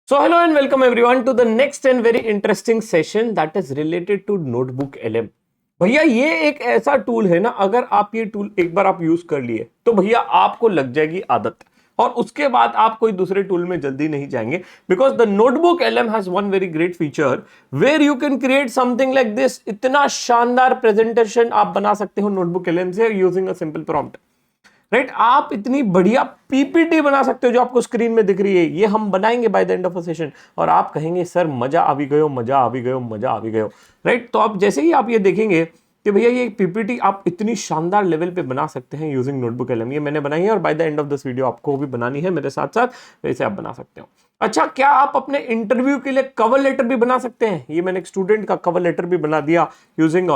So hello and welcome everyone to the next and very interesting session that is related to Notebook LM। भैया ये एक ऐसा tool है ना, अगर आप ये टूल एक बार आप यूज कर लिए तो भैया आपको लग जाएगी आदत और उसके बाद आप कोई दूसरे टूल में जल्दी नहीं जाएंगे। Because the notebook LM has one very great feature where you can create something like this. इतना शानदार प्रेजेंटेशन आप बना सकते हो नोटबुक LM से using a simple prompt. Right आप इतनी बढ़िया पीपीटी बना सकते हो जो आपको स्क्रीन में दिख रही है, ये हम बनाएंगे by the end of a session और आप कहेंगे सर मजा आ भी गयो, मजा आ भी गयो, मजा आ भी गयो। राइट तो आप जैसे ही आप ये देखेंगे कि भैया ये पीपीटी आप इतनी शानदार लेवल पे बना सकते हैं यूजिंग नोटबुक LM। ये मैंने बनाई है और by the end of this video आपको भी बनानी है मेरे साथ साथ, वैसे आप बना सकते हो। अच्छा, क्या आप अपने इंटरव्यू के लिए कवर लेटर भी बना सकते हैं? ये मैंने एक स्टूडेंट का कवर लेटर भी बना दिया using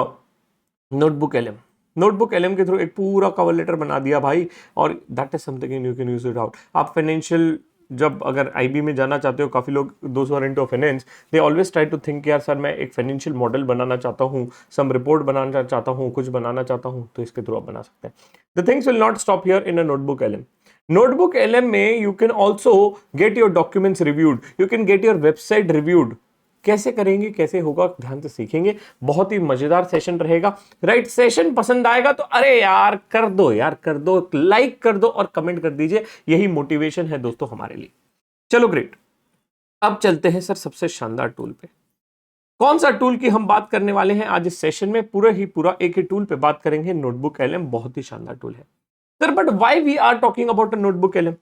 notebook LM। Notebook LM के थ्रू एक पूरा कवर लेटर बना दिया भाई, और that is something you can use it out. आप फाइनेंशियल जब अगर IB में जाना चाहते हो, काफी लोग those are into finance they always try to think यार सर मैं एक फाइनेंशियल मॉडल बनाना चाहता हूँ, सम रिपोर्ट बनाना चाहता हूँ, कुछ बनाना चाहता हूँ, तो इसके थ्रू आप बना सकते हैं। The things will not stop here in a notebook LM। Notebook LM में you can also get your documents reviewed, you can get your website reviewed. कैसे करेंगे, कैसे होगा, ध्यान से सीखेंगे। बहुत ही मजेदार सेशन रहेगा। राइट सेशन पसंद आएगा तो अरे यार कर दो, यार कर दो, लाइक कर दो और कमेंट कर दीजिए। यही मोटिवेशन है दोस्तों हमारे लिए। चलो ग्रेट, अब चलते हैं सर सबसे शानदार टूल पे। कौन सा टूल की हम बात करने वाले हैं आज इस सेशन में? पूरा एक ही टूल पे बात करेंगे, नोटबुक LM। बहुत ही शानदार टूल है sir, but why we are talking about a notebook LM?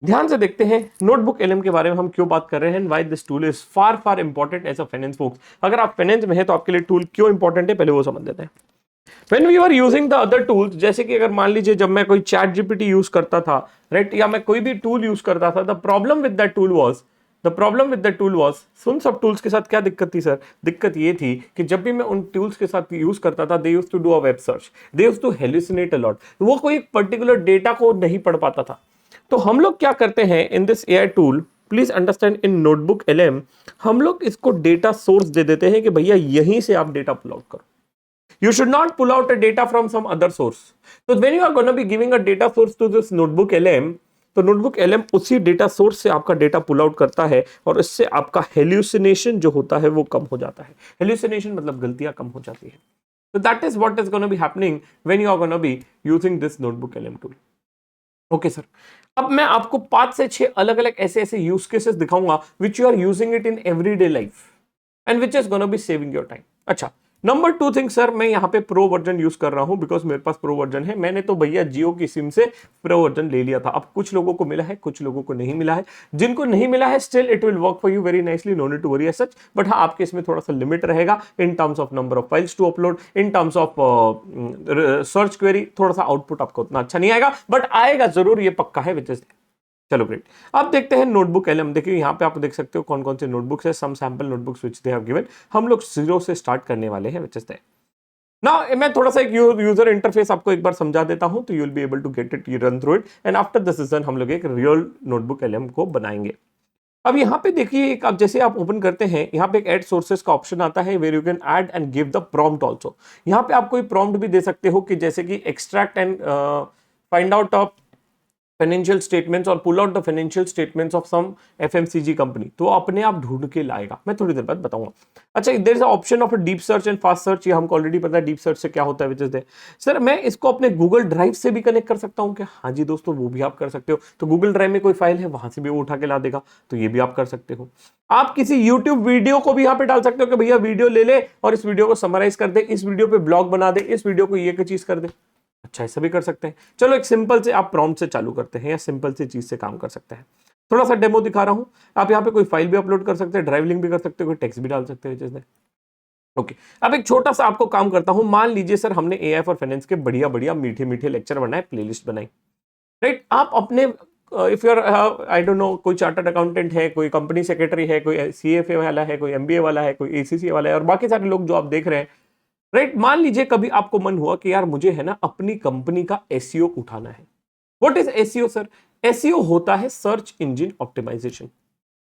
ध्यान से देखते हैं नोटबुक LM के बारे में हम क्यों बात कर रहे हैं, why this tool is far far important as a finance folks. अगर आप फाइनेंस में हैं तो आपके लिए टूल क्यों इंपॉर्टेंट है, पहले वो समझ लेते हैं। When we were using the other tools, जैसे कि अगर मान लीजिए जब मैं कोई चैट GPT यूज करता था, राइट, या मैं कोई भी टूल यूज करता था, the problem with the tool was उन सब टूल्स के साथ क्या दिक्कत थी सर? दिक्कत ये थी कि जब भी मैं उन टूल्स के साथ यूज करता था, they used to do a web search, they used to hallucinate a lot. वो कोई पर्टिकुलर डेटा को नहीं पढ़ पाता था। तो हम लोग क्या करते हैं in this AI tool, please understand, in notebook LM हम लोग इसको डेटा सोर्स दे देते हैं कि भैया यहीं से आप डेटा पुल आउट करो। You should not pull out a data from some other source. So when you are going to be giving a data source to this notebook LM, तो notebook LM उसी data source से आपका data pull out करता है और इससे आपका hallucination जो होता है वो कम हो जाता है। हेल्यूसिनेशन मतलब गलतियां कम हो जाती है। So that is what is going to be happening when you are going to be using this notebook LM tool. Okay sir, अब मैं आपको 5 से 6 अलग अलग ऐसे ऐसे यूज केसेस दिखाऊंगा which you are using it in everyday life and which is gonna be saving your time. अच्छा, नंबर 2 थिंग सर, मैं यहाँ पे प्रो वर्जन यूज कर रहा हूं बिकॉज मेरे पास प्रो वर्जन है। मैंने तो भैया जियो की सिम से प्रो वर्जन ले लिया था। अब कुछ लोगों को मिला है, कुछ लोगों को नहीं मिला है। जिनको नहीं मिला है still it will work for you very nicely, no need to worry as such. But हाँ, आपके इसमें थोड़ा सा लिमिट रहेगा in terms of number of files to upload, in terms of search query. थोड़ा सा आउटपुट आपको उतना अच्छा नहीं आएगा बट आएगा जरूर, ये पक्का है। विच इज चलो ग्रेट, अब देखते हैं नोटबुक LM। देखिए यहाँ पे आप देख सकते हो कौन कौन से नोटबुक्स है, some sample notebooks which they have given. हम लोग 0 से स्टार्ट करने वाले हैं, विच इज दैट। नाउ मैं थोड़ा सा एक यूजर इंटरफेस आपको एक बार समझा देता हूं तो you will be able to get it, you run through it and after this session हम लोग एक रियल नोटबुक LM को बनाएंगे। अब यहाँ पे देखिए, एक आप जैसे आप ओपन करते हैं, यहाँ पे एक ऐड सोर्सेस का ऑप्शन आता है where you can add and give the prompt also. यहाँ पे आप कोई प्रॉम्प्ट भी दे सकते हो कि जैसे कि extract and find out of financial statements और pull out the financial statements of some FMCG company, तो अपने आप ढूंढ के लाएगा। मैं थोड़ी देर बाद बताऊंगा। अच्छा, there is a option of a deep search and fast search. ये हमको ऑलरेडी पता है डीप सर्च से क्या होता है, विच इज सर मैं इसको अपने गूगल ड्राइव से भी कनेक्ट कर सकता हूँ क्या? हाँ जी दोस्तों, वो भी आप कर सकते हो। तो गूगल ड्राइव में कोई फाइल है, वहां से भी वो उठा के ला देगा, तो ये भी आप कर सकते हो। आप किसी यूट्यूब वीडियो को भी यहाँ पे डाल सकते हो कि भैया वीडियो ले ले और इस वीडियो को समराइज कर दे, इस वीडियो पे ब्लॉग बना दे, इस वीडियो को ये चीज कर दे। अच्छा, ऐसा भी कर सकते हैं। चलो एक सिंपल से आप प्रॉम्प्ट से चालू करते हैं या सिंपल सी चीज से काम कर सकते हैं। थोड़ा सा डेमो दिखा रहा हूं। आप यहाँ पे कोई फाइल भी अपलोड कर सकते हैं, ड्राइव लिंक भी कर सकते हो, कोई टेक्स्ट भी डाल सकते हैं जैसे। ओके, अब एक छोटा सा आपको काम करता हूं। मान लीजिए सर हमने AI फॉर फाइनेंस के बढ़िया बढ़िया मीठे मीठे लेक्चर बनाए, प्लेलिस्ट बनाई। राइट, आप अपने if you are I don't no, कोई चार्टर्ड अकाउंटेंट है, कोई कंपनी सेक्रेटरी है, कोई CFA वाला है, कोई MBA वाला है, कोई ACCA वाला है और बाकी सारे लोग जो आप देख रहे हैं। राइट, मान लीजिए कभी आपको मन हुआ कि यार मुझे है ना अपनी कंपनी का SEO उठाना है। What is SEO sir? SEO होता है सर्च इंजन ऑप्टिमाइजेशन।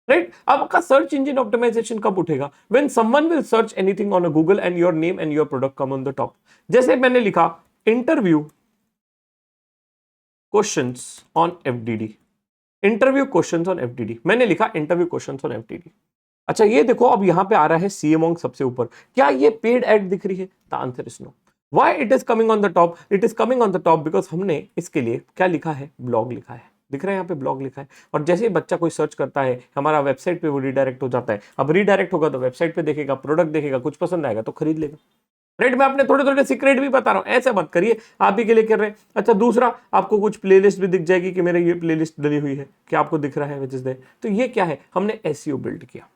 राइट, आपका सर्च इंजन ऑप्टिमाइजेशन कब उठेगा? When someone will search anything on a Google and your name and your product come on the top. जैसे मैंने लिखा interview questions on FDD, interview questions on FDD, मैंने लिखा interview questions on FDD. अच्छा ये देखो, अब यहाँ पे आ रहा है सी अमोंग सबसे ऊपर, क्या ये पेड एड दिख रही है? The answer is no. Why it is coming on the top? It is coming on the top because हमने इसके लिए क्या लिखा है? ब्लॉग लिखा है। दिख रहा है यहाँ पे ब्लॉग लिखा है, और जैसे ही बच्चा कोई सर्च करता है हमारा वेबसाइट पे, वो रिडायरेक्ट हो जाता है। अब रिडायरेक्ट होगा तो वेबसाइट पे देखेगा, प्रोडक्ट देखेगा, कुछ पसंद आएगा तो खरीद लेगा। राइट, मैं अपने थोड़े थोड़े सीक्रेट भी बता रहा हूं, ऐसे मत करिए, आप ही के लिए कर रहे हैं। अच्छा दूसरा, आपको कुछ प्लेलिस्ट भी दिख जाएगी कि मेरे ये प्लेलिस्ट डली हुई है, क्या आपको दिख रहा है विच इज देयर? तो ये क्या है? हमने एसईओ बिल्ड किया।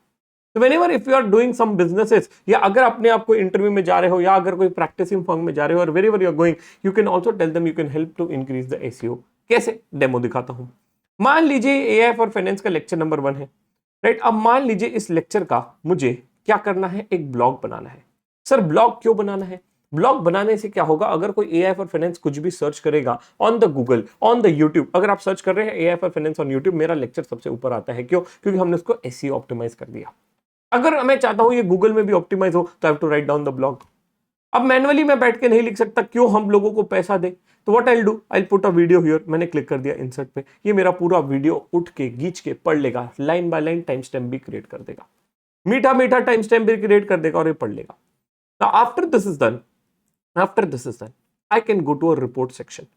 तो whenever if you are doing some businesses, या अगर अपने आप को इंटरव्यू में जा रहे हो, या अगर कोई प्रैक्टिसिंग फर्म में जा रहे हो, और wherever you are going, you can also tell them you can help to increase the SEO. कैसे? डेमो दिखाता हूं। मान लीजिए एआई फॉर फाइनेंस का लेक्चर नंबर 1 है। राइट, अब मान लीजिए इस लेक्चर का मुझे क्या करना है? एक ब्लॉग बनाना है। सर ब्लॉग क्यों बनाना है? ब्लॉग बनाने से क्या होगा? अगर कोई एआई फॉर फाइनेंस कुछ भी सर्च करेगा on the Google, on the YouTube, अगर आप सर्च कर रहे हैं AI for finance on YouTube, मेरा लेक्चर सबसे ऊपर आता है। क्यों? क्योंकि हमने उसको एसईओ ऑप्टिमाइज कर दिया। अगर मैं चाहता हूं ये गूगल में भी ऑप्टिमाइज हो, तो I have to write down the blog. अब मैनुअली मैं बैठ के नहीं लिख सकता, क्यों हम लोगों को पैसा दे? तो what I do, I put a video here. मैंने क्लिक कर दिया इंसर्ट पे, ये मेरा पूरा वीडियो उठ के गींच के पढ़ लेगा, line by line time stamp भी क्रिएट कर देगा, मीठा मीठा टाइम स्टैम्प भी क्रिएट कर देगा, और ये पढ़ लेगा। Now after this is done, I can go to a report section.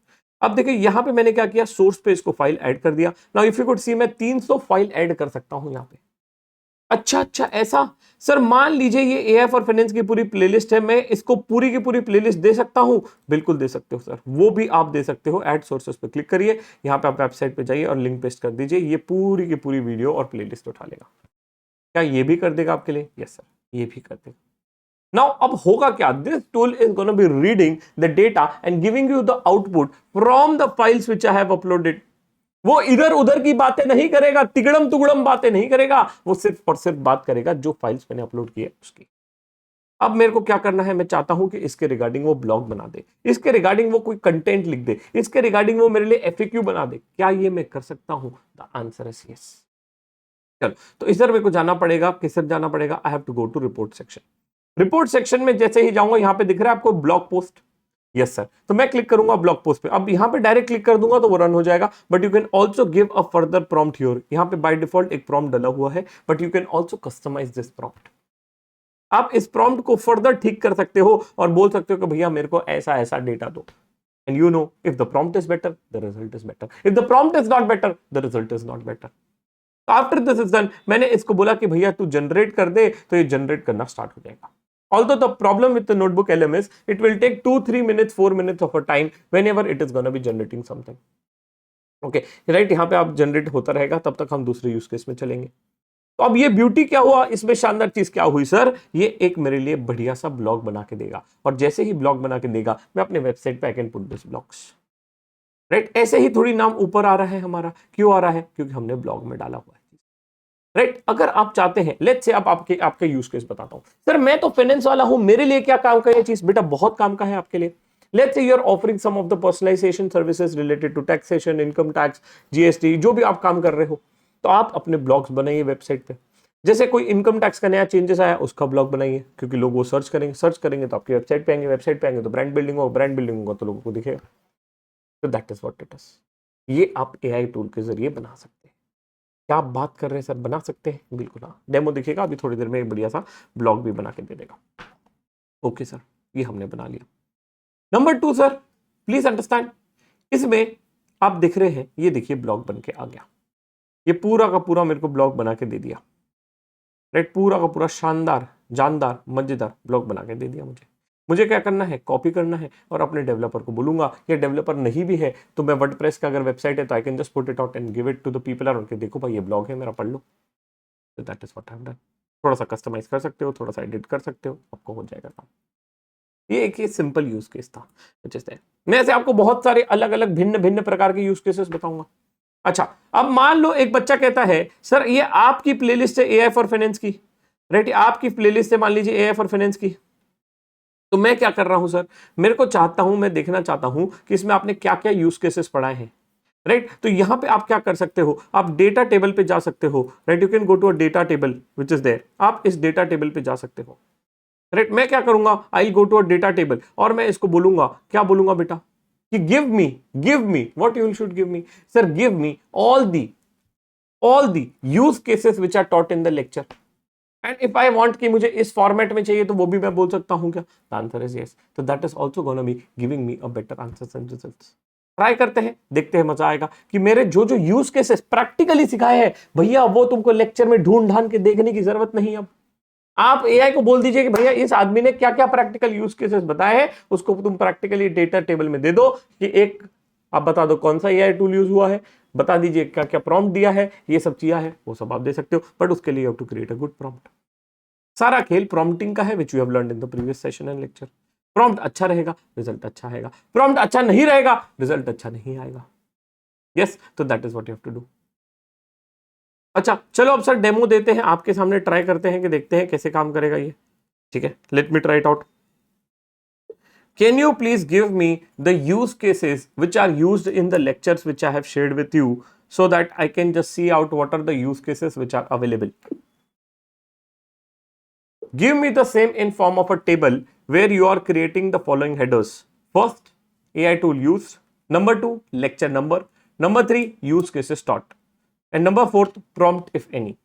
अब देखिए यहां पे मैंने क्या किया, सोर्स पे इसको फाइल ऐड कर दिया। नाउ इफ यू कुड सी, मैं 300 फाइल ऐड कर सकता हूं यहां पे। अच्छा ऐसा? सर मान लीजिए ये एआई फॉर फाइनेंस की पूरी प्लेलिस्ट है, मैं इसको पूरी की पूरी प्लेलिस्ट दे सकता हूं? बिल्कुल दे सकते हो सर, वो भी आप दे सकते हो। ऐड सोर्सेस पे क्लिक करिए, यहां पे आप वेबसाइट पे जाइए और लिंक पेस्ट कर दीजिए, ये पूरी की पूरी वीडियो और प्लेलिस्ट उठा लेगा। क्या ये भी कर देगा आपके लिए? यस सर, ये भी कर देगा। नाउ अब होगा क्या? This tool is gonna be reading the data and giving you the output from the files which I have uploaded. वो इधर उधर की बातें नहीं करेगा, तिगड़म तुगड़म बातें नहीं करेगा, वो सिर्फ और सिर्फ बात करेगा जो फाइल्स मैंने अपलोड की है उसकी। अब मेरे को क्या करना है? मैं चाहता हूं कि इसके रिगार्डिंग वो ब्लॉग बना दे, इसके रिगार्डिंग वो कोई कंटेंट लिख दे, इसके रिगार्डिंग वो मेरे लिए एफएक्यू बना दे। क्या ये मैं कर सकता हूं? The answer is yes. चलो, तो इधर मेरे को जाना पड़ेगा, किसर जाना पड़ेगा? I have to go to report section. Report section में जैसे ही जाऊंगा, यहां पे दिख रहा है आपको ब्लॉग पोस्ट। यस सर, तो मैं क्लिक करूंगा ब्लॉग पोस्ट पे। अब यहां पे डायरेक्ट क्लिक कर दूंगा तो वो रन हो जाएगा, but you can also give a further prompt here. यहां पे बाय डिफॉल्ट एक प्रॉम्प्ट डाला हुआ है, but you can also customise this prompt. आप इस प्रॉम्प्ट को फर्दर ठीक कर सकते हो और बोल सकते हो कि भैया मेरे को ऐसा ऐसा डेटा दो। And you know, if the prompt is better, the result is better. If the prompt is not better, the result is not better. After this is done, मैंने इसको बोला कि भैया तू जनरेट कर दे, तो ये जनरेट करना स्टार्ट हो जाएगा। Although the problem with the notebook LM is it will take 2-3 minutes, 4 minutes of a time whenever it is gonna be generating something. Okay, right, यहाँ पे आप जनरेट होता रहेगा, तब तक हम दूसरे यूज केस में चलेंगे। तो अब ये ब्यूटी क्या हुआ, इसमें शानदार चीज क्या हुई सर? ये एक मेरे लिए बढ़िया सा ब्लॉग बना के देगा, और जैसे ही ब्लॉग बना के देगा, मैं अपने वेबसाइट पे आई can put this blogs. Right, ऐसे ही थोड़ी नाम ऊपर आ रहा है हमारा। क्यों आ रहा है? क्योंकि हमने ब्लॉग में डाला हुआ है। राइट, अगर आप चाहते हैं, लेट्स से आप आपके यूज केस बताता हूं। सर मैं तो फाइनेंस वाला हूं, मेरे लिए क्या काम का ये चीज? बेटा बहुत काम का है आपके लिए। Let's say you are offering some of the personalisation services related to taxation, income tax, GST, जो भी आप काम कर रहे हो, तो आप अपने ब्लॉग्स बनाइए वेबसाइट पे। जैसे कोई इनकम टैक्स का नया चेंजेस आया, उसका ब्लॉग बनाइए, क्योंकि लोग वो सर्च करेंगे तो आपकी वेबसाइट पे आएंगे, वेबसाइट पे आएंगे तो ब्रांड बिल्डिंग होगा, ब्रांड बिल्डिंग होगा तो लोगों को दिखेगा। तो that is what it is. ये आप एआई टूल के जरिए बना सकते हैं। क्या आप बात कर रहे हैं सर? बना सकते हैं, बिल्कुल। हाँ, डेमो दिखेगा अभी थोड़ी देर में, एक बढ़िया सा ब्लॉग भी बना के दे देगा। ओके सर, ये हमने बना लिया। नंबर 2 सर, प्लीज अंडरस्टैंड, इसमें आप दिख रहे हैं, ये देखिए ब्लॉग बन के आ गया। ये पूरा का पूरा मेरे को ब्लॉग बना के दे दिया। राइट, पूरा का पूरा शानदार, जानदार, मजेदार ब्लॉग बना के दे दिया मुझे। मुझे क्या करना है? कॉपी करना है और अपने डेवलपर को बोलूंगा, या डेवलपर नहीं भी है तो मैं वर्डप्रेस का अगर वेबसाइट है तो I can just put it out and give it to the people around के, देखो भाई ये ब्लॉग है मेरा, पढ़ लो। तो that is what I have done. थोड़ा सा कस्टमाइज कर सकते हो, थोड़ा सा एडिट कर सकते हो, आपको हो जाएगा काम। ये एक सिंपल यूज केस था। मैं ऐसे आपको बहुत सारे अलग अलग भिन्न भिन्न प्रकार के यूज केसेस बताऊंगा। अच्छा, अब मान लो एक बच्चा कहता है सर ये आपकी प्लेलिस्ट है एआई फॉर फाइनेंस की। राइट, आपकी प्लेलिस्ट है मान लीजिए एआई फॉर फाइनेंस की, तो मैं क्या कर रहा हूं सर? मेरे को चाहता हूं, मैं देखना चाहता हूं कि इसमें आपने क्या क्या यूज केसेस पढ़ाए हैं। राइट, तो यहां पे आप क्या कर सकते हो? आप डेटा टेबल पे जा सकते हो। Right, you can go to a data table which is there. आप इस डेटा टेबल पे जा सकते हो। राइट, मैं क्या करूंगा? I go to a data table और मैं इसको बोलूंगा, क्या बोलूंगा बेटा? कि give me what you should give me. Sir give me all the all the use cases which are taught in the lecture. And if I want कि मुझे इस फॉर्मेट में चाहिए तो वो भी मैं बोल सकता हूं क्या? The answer is yes. तो that is also gonna be giving me a better answers and results. Try करते हैं, देखते हैं, मजा आएगा कि मेरे जो जो यूज केसेस प्रैक्टिकली सिखाए हैं भैया वो तुमको लेक्चर में ढूंढ ढांड के देखने की जरूरत नहीं। अब आप एआई को बोल दीजिए कि भैया इस आदमी ने क्या क्या प्रैक्टिकल यूज केसेस बताए हैं, उसको तुम प्रैक्टिकली डेटा टेबल में दे दो कि एक आप बता दो कौन सा एआई टूल यूज हुआ है, बता दीजिए क्या क्या प्रॉम्प्ट दिया है, ये सब चीजें है, वो सब आप दे सकते हो। बट उसके लिए you have to create a good prompt. सारा खेल प्रॉम्प्टिंग का है, which you have learned in the previous session and lecture. Prompt अच्छा रहेगा, रिजल्ट अच्छा आएगा। प्रॉम्प्ट अच्छा नहीं रहेगा, रिजल्ट अच्छा नहीं आएगा। यस, तो that is what you have to do. अच्छा चलो अब सर डेमो देते हैं, आपके सामने ट्राई करते हैं कि देखते हैं कैसे काम करेगा ये। ठीक है, let me try it out. Can you please give me the use cases which are used in the lectures which I have shared with you so that I can just see out what are the use cases which are available. Give me the same in form of a table where you are creating the following headers. First, AI tool used. Number 2, lecture number. Number 3, use cases taught. And number 4, prompt if any.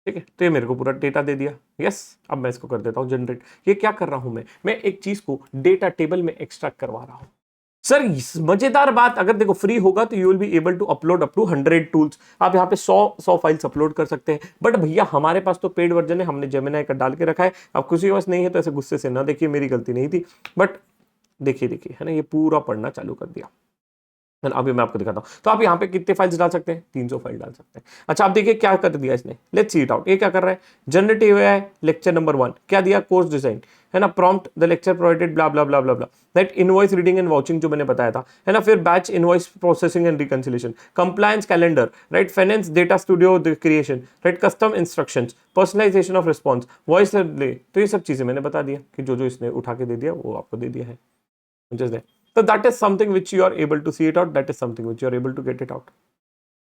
ठीक है, तो ये मेरे को पूरा data दे दिया। Yes, अब मैं इसको कर देता हूं जनरेट। ये क्या कर रहा हूं मैं एक चीज को डेटा टेबल में एक्सट्रैक्ट करवा रहा हूं। सर मजेदार बात, अगर देखो फ्री होगा तो you will be able to upload up to 100 tools. आप यहाँ पे 100 फाइल्स अपलोड कर सकते हैं। बट भैया हमारे पास तो पेड वर्जन है, हमने जेमिनाई का डाल के रखा है। अब किसी के पास नहीं है तो ऐसे गुस्से से ना देखिए, मेरी गलती नहीं थी। बट देखिए है ना, ये पूरा पढ़ना चालू कर दिया। अभी मैं आपको दिखाता हूं। तो आप यहाँ पे कितने फाइल्स डाल सकते हैं? 300 फाइल डाल सकते हैं। अच्छा आप देखिए क्या कर दिया इसने, लेट्स सी इट आउट। ये क्या कर रहा है? जनरेटिव एआई लेक्चर नंबर 1 क्या दिया? कोर्स डिजाइन, है ना। Prompt the lecture provided blah blah blah blah blah, that invoice reading and watching जो मैंने बताया था, है ना। फिर batch invoice processing and reconciliation, compliance calendar, right, finance data studio creation, right, custom instructions, personalisation of response, voice delay. तो ये सब चीजें मैंने बता दिया कि जो जो इसने उठा के दे दिया वो आपको दे दिया है। So that is something which you are able to see it out. That is something which you are able to get it out.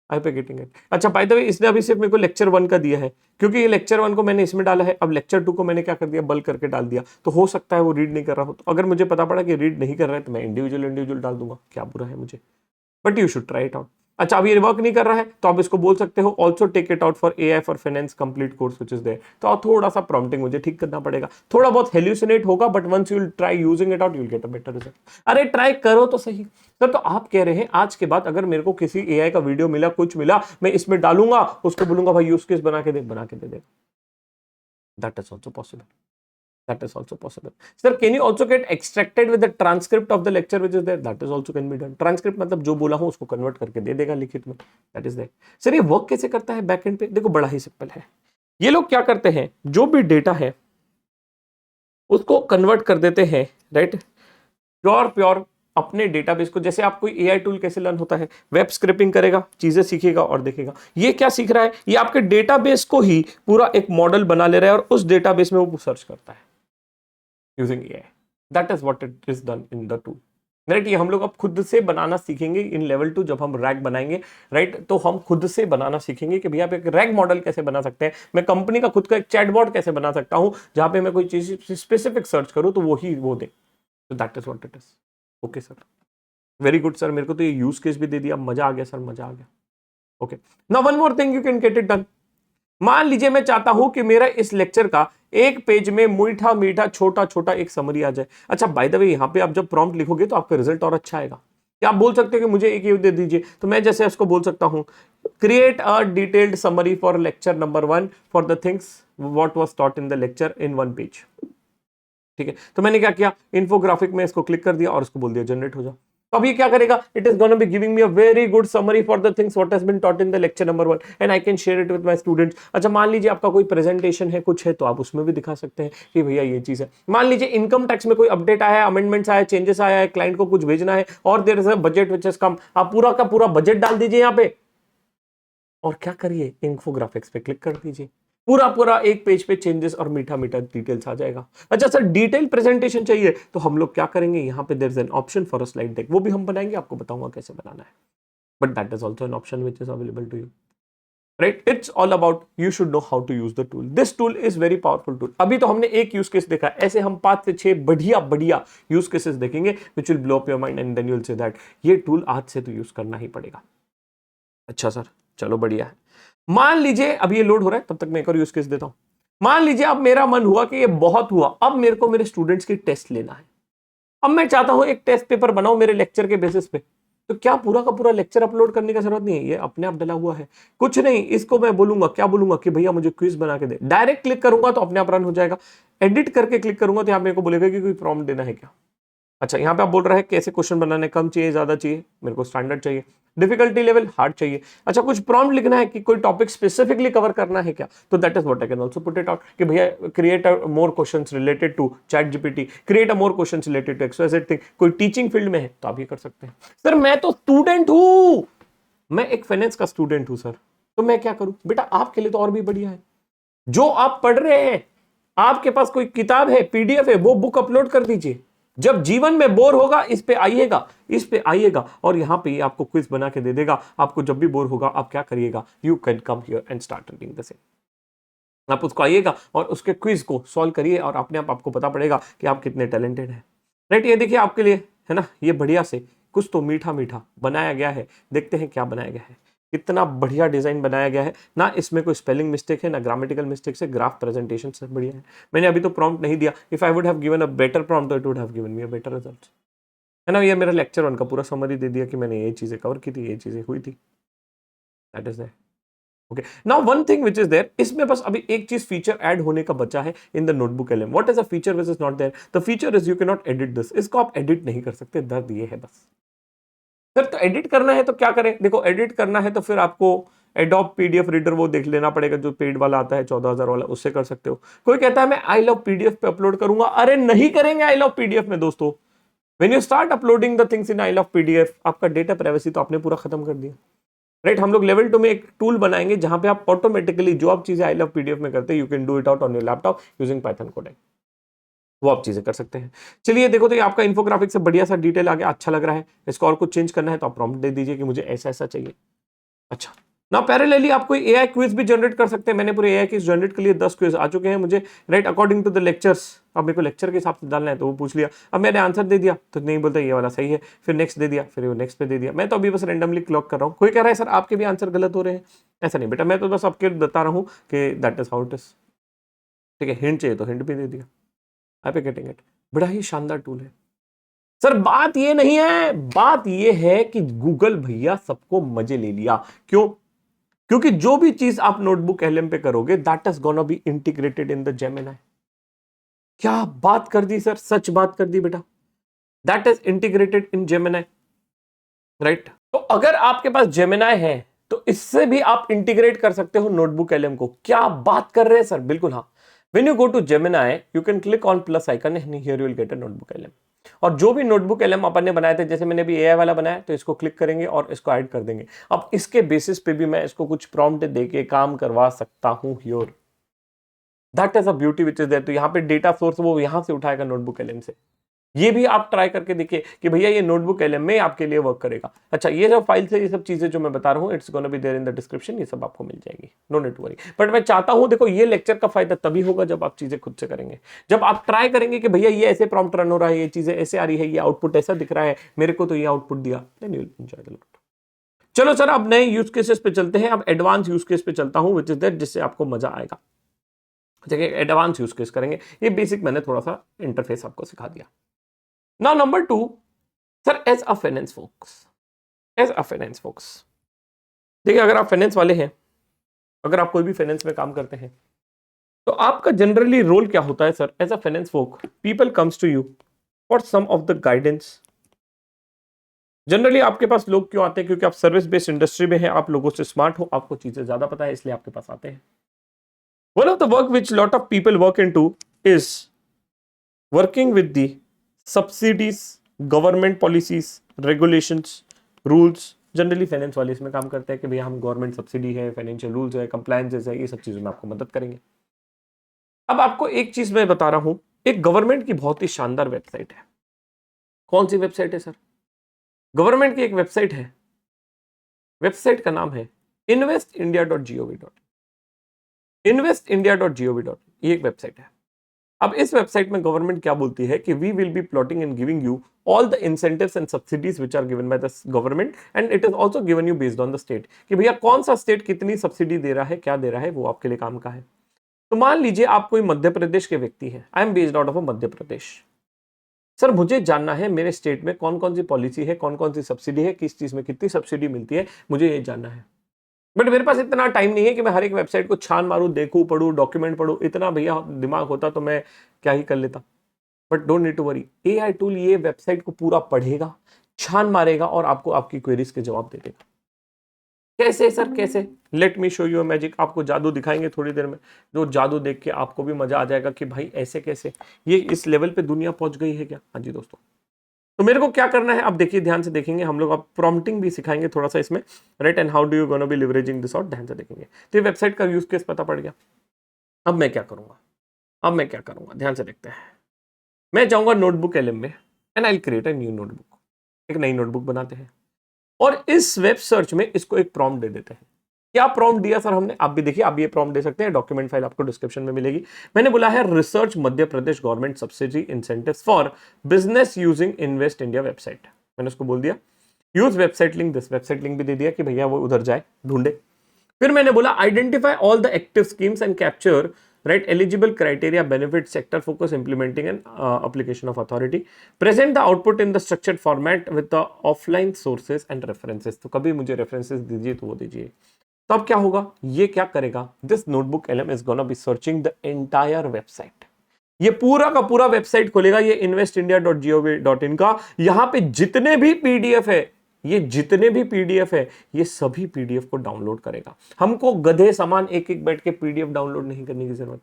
I hope getting it. अच्छा बाय द वे इसने अभी सिर्फ मेरे को लेक्चर 1 का दिया है, क्योंकि ये लेक्चर 1 को मैंने इसमें डाला है। अब लेक्चर 2 को मैंने क्या कर दिया? बल्क करके डाल दिया। तो हो सकता है वो रीड नहीं कर रहा हो। तो अगर मुझे पता पड़ा कि रीड नहीं कर रहा है तो मैं इंडिविजुअल डाल दूंगा, क्या बुरा है मुझे। But you should try it out. अच्छा अब ये वर्क नहीं कर रहा है तो आप इसको बोल सकते हो also take it out for AI for finance complete course which is there. तो थोड़ा सा प्रॉम्प्टिंग मुझे ठीक करना पड़ेगा, थोड़ा बहुत हेल्यूसिनेट होगा, but once you will try using it out you will get a better result. अरे ट्राई करो तो सही सर। तो आप कह रहे हैं आज के बाद अगर मेरे को किसी एआई का वीडियो मिला, कुछ मिला, मैं इसमें डालूंगा, उसको बोलूंगा भाई यूज केस बना के दे देगा। That is also possible. That is also possible. Sir, can you also get extracted with the transcript of the lecture which is there? That is also can be done. Transcript मतलब जो बोला हूं उसको convert करके दे देगा लिखित में। That is there. Sir, ये वर्क कैसे करता है बैकएंड पे? देखो बड़ा ही सिंपल है। ये लोग क्या करते हैं, जो भी डेटा है उसको कन्वर्ट कर देते हैं, राइट, प्योर अपने डेटाबेस को। जैसे आप कोई एआई टूल कैसे लर्न होता है, वेब स्क्रैपिंग करेगा, चीजें सीखेगा और देखेगा। ये क्या सीख रहा है? ये आपके डेटाबेस को ही पूरा एक मॉडल बना ले रहा है और उस डेटाबेस में वो सर्च करता है using AI. That is what it is done in the tool. Right, ये हम लोग अब खुद से बनाना सीखेंगे इन लेवल 2 जब हम रैग बनाएंगे, राइट। तो हम खुद से बनाना सीखेंगे कि भैया आप एक रैग मॉडल कैसे बना सकते हैं। मैं कंपनी का खुद का एक चैटबॉट कैसे बना सकता हूं जहां पे मैं कोई चीज स्पेसिफिक सर्च करूं तो वो ही वो दे। तो that is what it is. Okay sir, very good sir, मेरे को तो ये यूज केस भी दे दिया, मजा आ गया सर, मजा आ गया। Okay, now one more thing you can get it done. मान लीजिए मैं चाहता हूं कि मेरा इस लेक्चर का एक पेज में मीठा मीठा छोटा छोटा एक समरी आ जाए। अच्छा बाय द वे यहाँ पे आप जब प्रॉम्प्ट लिखोगे तो आपका रिजल्ट और अच्छा आएगा। क्या आप बोल सकते हो कि मुझे एक ये दे दीजिए, तो मैं जैसे उसको बोल सकता हूं create a detailed summary for lecture number 1 for the things what was taught in the lecture in 1 page. ठीक है, तो मैंने क्या किया, इन्फोग्राफिक में इसको क्लिक कर दिया और इसको बोल दिया जनरेट हो जाओ। तो अब ये क्या करेगा, it is gonna be giving me a very good summary for the things what has been taught in the lecture number 1 and I can share it with my students. अच्छा मान लीजिए आपका कोई प्रेजेंटेशन है, कुछ है, तो आप उसमें भी दिखा सकते हैं कि भैया ये चीज है। मान लीजिए इनकम टैक्स में कोई अपडेट आया है, अमेंडमेंट्स आया है, चेंजेस आया है, क्लाइंट को कुछ भेजना है और there is a budget which has come. आप पूरा का पूरा बजट डाल दीजिए यहाँ पे और क्या करिए, इन्फोग्राफिक्स पे क्लिक कर दीजिए, पूरा पूरा एक पेज पे चेंजेस और मीठा मीठा डिटेल्स आ जाएगा। अच्छा सर डिटेल प्रेजेंटेशन चाहिए तो हम लोग क्या करेंगे, यहाँ पे there is an option for a slide deck, वो भी हम बनाएंगे, आपको बताऊंगा कैसे बनाना है। But that is also an option which is available to you, right. It's all about you should know how to use the tool. This tool is very powerful tool. अभी तो हमने एक यूज केस देखा, ऐसे हम 5 से 6 बढ़िया बढ़िया यूज केसेस देखेंगे which will blow up your mind and then you will see that ये टूल आज से तो यूज करना ही पड़ेगा। अच्छा सर, चलो बढ़िया है। मान लीजिए अब ये लोड हो रहा है, तब तक मैं एक और यूज केस देता हूं। मान लीजिए अब मेरा मन हुआ कि ये बहुत हुआ, अब मेरे को मेरे स्टूडेंट्स की टेस्ट लेना है। अब मैं चाहता हूं एक टेस्ट पेपर बनाऊं मेरे लेक्चर के बेसिस पे। तो क्या पूरा का पूरा लेक्चर अपलोड करने की जरूरत नहीं है, ये अपने आप डला हुआ है। कुछ नहीं, इसको मैं बोलूंगा, क्या बोलूंगा कि भैया मुझे क्विज बना के दे। डायरेक्ट क्लिक करूंगा तो अपने आप रन हो जाएगा। एडिट करके क्लिक करूंगा तो यहां मेरे को बोलेगा कि कोई प्रॉम्प्ट देना है क्या। अच्छा, यहाँ पे आप बोल रहे हैं कैसे क्वेश्चन बनाने, कम चाहिए ज्यादा चाहिए, मेरे को स्टैंडर्ड चाहिए, डिफिकल्टी लेवल हार्ड चाहिए। अच्छा, कुछ प्रॉम्प्ट लिखना है कि कोई टॉपिक स्पेसिफिकली कवर करना है क्या, तो that is what I can also put it out कि भैया create more questions related to ChatGPT, create more questions related to XYZ thing. कोई टीचिंग फील्ड में है तो आप ये कर सकते हैं। सर मैं तो स्टूडेंट हूं, मैं एक फाइनेंस का स्टूडेंट हूं सर, तो मैं क्या करूं। बेटा आपके लिए तो और भी बढ़िया है, जो आप पढ़ रहे हैं, आपके पास कोई किताब है, पीडीएफ है, वो बुक अपलोड कर दीजिए। जब जीवन में बोर होगा इस पे आइएगा, इस पे आइएगा, और यहां पे ये आपको क्विज बना के दे देगा। आपको जब भी बोर होगा आप क्या करिएगा, you can come here and start reading the same. आप उसको आइएगा और उसके क्विज को सॉल्व करिए और अपने आप आपको पता पड़ेगा कि आप कितने टैलेंटेड हैं। राइट, ये देखिए आपके लिए है ना, ये बढ़िया से कुछ तो मीठा मीठा बनाया गया है। देखते हैं क्या बनाया गया है, कितना बढ़िया डिजाइन बनाया गया है ना। इसमें कोई स्पेलिंग मिस्टेक है ना ग्रामेटिकल मिस्टेक है, ग्राफ प्रेजेंटेशन सब बढ़िया है। मैंने अभी तो प्रॉम्प्ट नहीं दिया, if I would have given a better prompt तो it would have given me a better result, है ना। ये मेरा लेक्चर वन का पूरा समरी दे दिया कि मैंने ये चीजें कवर की थी, ये चीजें हुई थी, that is that. Okay, now one thing which is there, इसमें बस अभी एक चीज फीचर ऐड होने का बचा है in the notebook LM. What is a feature which is not there, the feature is you can not edit this. इसको आप एडिट नहीं कर सकते, दर्द ये है बस। सर तो एडिट करना है तो क्या करें, देखो एडिट करना है तो फिर आपको एडोब पीडीएफ रीडर वो देख लेना पड़ेगा, जो पेड वाला आता है 14,000 वाला, उससे कर सकते हो। कोई कहता है मैं आई लव पीडीएफ पे अपलोड करूंगा, अरे नहीं करेंगे आई लव पीडीएफ में दोस्तों। When you start uploading the things in I love PDF, आपका डेटा प्राइवेसी तो आपने पूरा खत्म कर दिया। राइट, हम लोग लेवल 2 में एक टूल बनाएंगे जहां पे आप ऑटोमेटिकली जो आप चीजें आई लव पीडीएफ में करते हैं, you can do it out on your laptop using Python coding, वो आप चीजें कर सकते हैं। चलिए देखो, तो ये आपका इन्फोग्राफिक से बढ़िया सा डिटेल आ गया, अच्छा लग रहा है। इसको और कुछ चेंज करना है तो आप प्रॉम्प्ट दे दीजिए कि मुझे ऐसा ऐसा चाहिए। अच्छा, ना पैरेलली आप कोई एआई क्विज भी जनरेट कर सकते हैं। मैंने पूरे एआई क्विज जनरेट के लिए 10 क्विज आ चुके हैं मुझे, right, according to the lectures. अब मेरे को लेक्चर के हिसाब से डालना है तो वो पूछ लिया, अब मैंने आंसर दे दिया तो नहीं बोलता ये वाला सही है, फिर नेक्स्ट दे दिया, फिर वो नेक्स्ट पे दे दिया। मैं तो अभी बस रैंडमली क्लॉक कर रहा हूँ। कोई कह रहा है सर आपके भी आंसर गलत हो रहे हैं, ऐसा नहीं बेटा, मैं तो बस आपके बता रहा हूँ कि that is how it is. ठीक है, हिंट चाहिए तो हिंट भी दे दिया, आप गेटिंग इट। बड़ा ही शानदार टूल है सर। बात ये नहीं है, बात ये है कि गूगल भैया सबको मजे ले लिया। क्यों? क्योंकि जो भी चीज आप नोटबुक एलएम पे करोगे that is gonna be integrated in the Gemini. क्या बात कर दी सर, सच बात कर दी बेटा, that is integrated in Gemini. Right, तो अगर आपके पास जेमिनाई है तो इससे भी आप इंटीग्रेट कर सकते हो नोटबुक एलएम को। क्या बात कर रहे हैं सर, बिल्कुल हाँ। When you go to Gemini, you can click on plus icon and here you will get a notebook LM। और जो भी नोटबुक एलएम अपन ने बनाए थे, जैसे मैंने भी एआई वाला बनाया, तो इसको क्लिक करेंगे और इसको ऐड कर देंगे। अब इसके बेसिस पे भी मैं इसको कुछ प्रॉम्प्ट देके काम करवा सकता हूं here. That is a beauty which is there. तो यहाँ पे डेटा सोर्स वो यहां से उठाएगा नोटबुक एलएम से। ये भी आप ट्राई करके देखिए कि भैया ये नोटबुक एलएम में आपके लिए वर्क करेगा। अच्छा, ये जो फाइल से ये सब चीजें जो मैं बता रहा हूँ, it's gonna be there in the description, ये सब आपको मिल जाएगी, no need to worry. But मैं चाहता हूं, देखो ये लेक्चर का फायदा तभी होगा जब आप चीजें खुद से करेंगे, जब आप ट्राई करेंगे कि भैया ये ऐसे प्रॉम्प्ट रन हो रहा है, ये चीजें ऐसे आ रही है, ये आउटपुट ऐसा दिख रहा है, मेरे को तो ये आउटपुट दिया, then you will enjoy the lot. चलो सर, अब नए यूज केसेस पे चलते हैं। अब एडवांस यूज केस पे चलता हूं, विच इज दैट, जिससे आपको मजा आएगा। देखिए एडवांस यूज केस करेंगे, ये बेसिक मैंने थोड़ा सा इंटरफेस आपको सिखा दिया। Now number 2, sir as a finance folks, as a finance folks, देखिए अगर आप फाइनेंस वाले हैं, अगर आप कोई भी फाइनेंस में काम करते हैं, तो आपका जनरली रोल क्या होता है sir as a finance folk. People comes to you for some of the guidance. Generally आपके पास लोग क्यों आते हैं? क्योंकि आप सर्विस बेस्ड इंडस्ट्री में हैं, आप लोगों से स्मार्ट हो, आपको चीजें ज्यादा पता है, इसलिए आपके पास आते हैं। One of the work which lot of people work into is working with the subsidies, government policies, regulations, rules. Generally finance वाले इसमें काम करते हैं कि भैया हम गवर्नमेंट सब्सिडी है, फाइनेंशियल रूल्स है, कंप्लायंसेस है, ये सब चीजों में आपको मदद करेंगे। अब आपको एक चीज मैं बता रहा हूं, एक गवर्नमेंट की बहुत ही शानदार वेबसाइट है। कौन सी वेबसाइट है सर? गवर्नमेंट की एक वेबसाइट है, वेबसाइट का नाम है investindia.gov.in। investindia.gov.in ये एक वेबसाइट है। अब इस वेबसाइट में गवर्नमेंट क्या बोलती है कि we will be plotting and giving you all the incentives and subsidies which are given by the government and it is also given you based on the state, कि भैया कौन सा स्टेट कितनी सब्सिडी दे रहा है, क्या दे रहा है, वो आपके लिए काम का है। तो मान लीजिए आप कोई मध्य प्रदेश के व्यक्ति हैं, I am based out of a Madhya Pradesh. Sir मुझे जानना है मेरे स्टेट में कौन कौन सी पॉलिसी है, कौन कौन सी सब्सिडी है, किस चीज में कितनी सब्सिडी मिलती है, मुझे ये जानना है। बट मेरे पास इतना टाइम नहीं है कि मैं हर एक वेबसाइट को छान मारूं, देखूं, पढ़ूं, डॉक्यूमेंट पढ़ूं। इतना भैया दिमाग होता तो मैं क्या ही कर लेता। But don't need to worry, AI tool ये वेबसाइट को पूरा पढ़ेगा, छान मारेगा और आपको आपकी क्वेरीज के जवाब दे देगा। कैसे सर, कैसे? Let me show you magic. आपको जादू दिखाएंगे थोड़ी देर में, जो जादू देख के आपको भी मजा आ जाएगा कि भाई ऐसे कैसे, ये इस लेवल पे दुनिया पहुंच गई है क्या। हाँ जी दोस्तों, तो मेरे को क्या करना है, अब देखिए ध्यान से देखेंगे हम लोग। अब प्रॉम्प्टिंग भी सिखाएंगे थोड़ा सा इसमें, right, and how do you gonna be leveraging this out, ध्यान से देखेंगे। तो ये वेबसाइट का यूज केस पता पड़ गया। अब मैं क्या करूंगा, अब मैं क्या करूंगा, ध्यान से देखते हैं। मैं जाऊंगा नोटबुक एलएम में and I will create a new notebook. एक नई नोटबुक बनाते हैं और इस वेब सर्च में इसको एक प्रॉम्प्ट दे देते हैं। क्या प्रॉम्प्ट दिया सर हमने, आप भी देखिए, आप ये प्रॉम्प्ट दे सकते हैं। डॉक्यूमेंट फाइल आपको डिस्क्रिप्शन में मिलेगी। मैंने बोला है research Madhya Pradesh government subsidy incentives for business using invest India website. मैंने उसको बोल दिया use website link, this website link भी दे दिया कि भैया वो उधर जाए ढूंढे। फिर मैंने बोला identify all the active schemes and capture right eligible criteria benefit sector focus implementing an application of authority, present the output in the structured format with the offline sources and references। तो कभी मुझे references दीजिए तो वो दीजिए। तो अब क्या होगा, ये क्या करेगा, this notebook LM is gonna B searching the entire website. ये पूरा का पूरा वेबसाइट खोलेगा, ये investindia.gov.in का। यहां पे जितने भी पीडीएफ है, ये जितने भी पीडीएफ है, ये सभी पीडीएफ को डाउनलोड करेगा। हमको गधे समान एक एक बैठ के पीडीएफ डाउनलोड नहीं करने की जरूरत।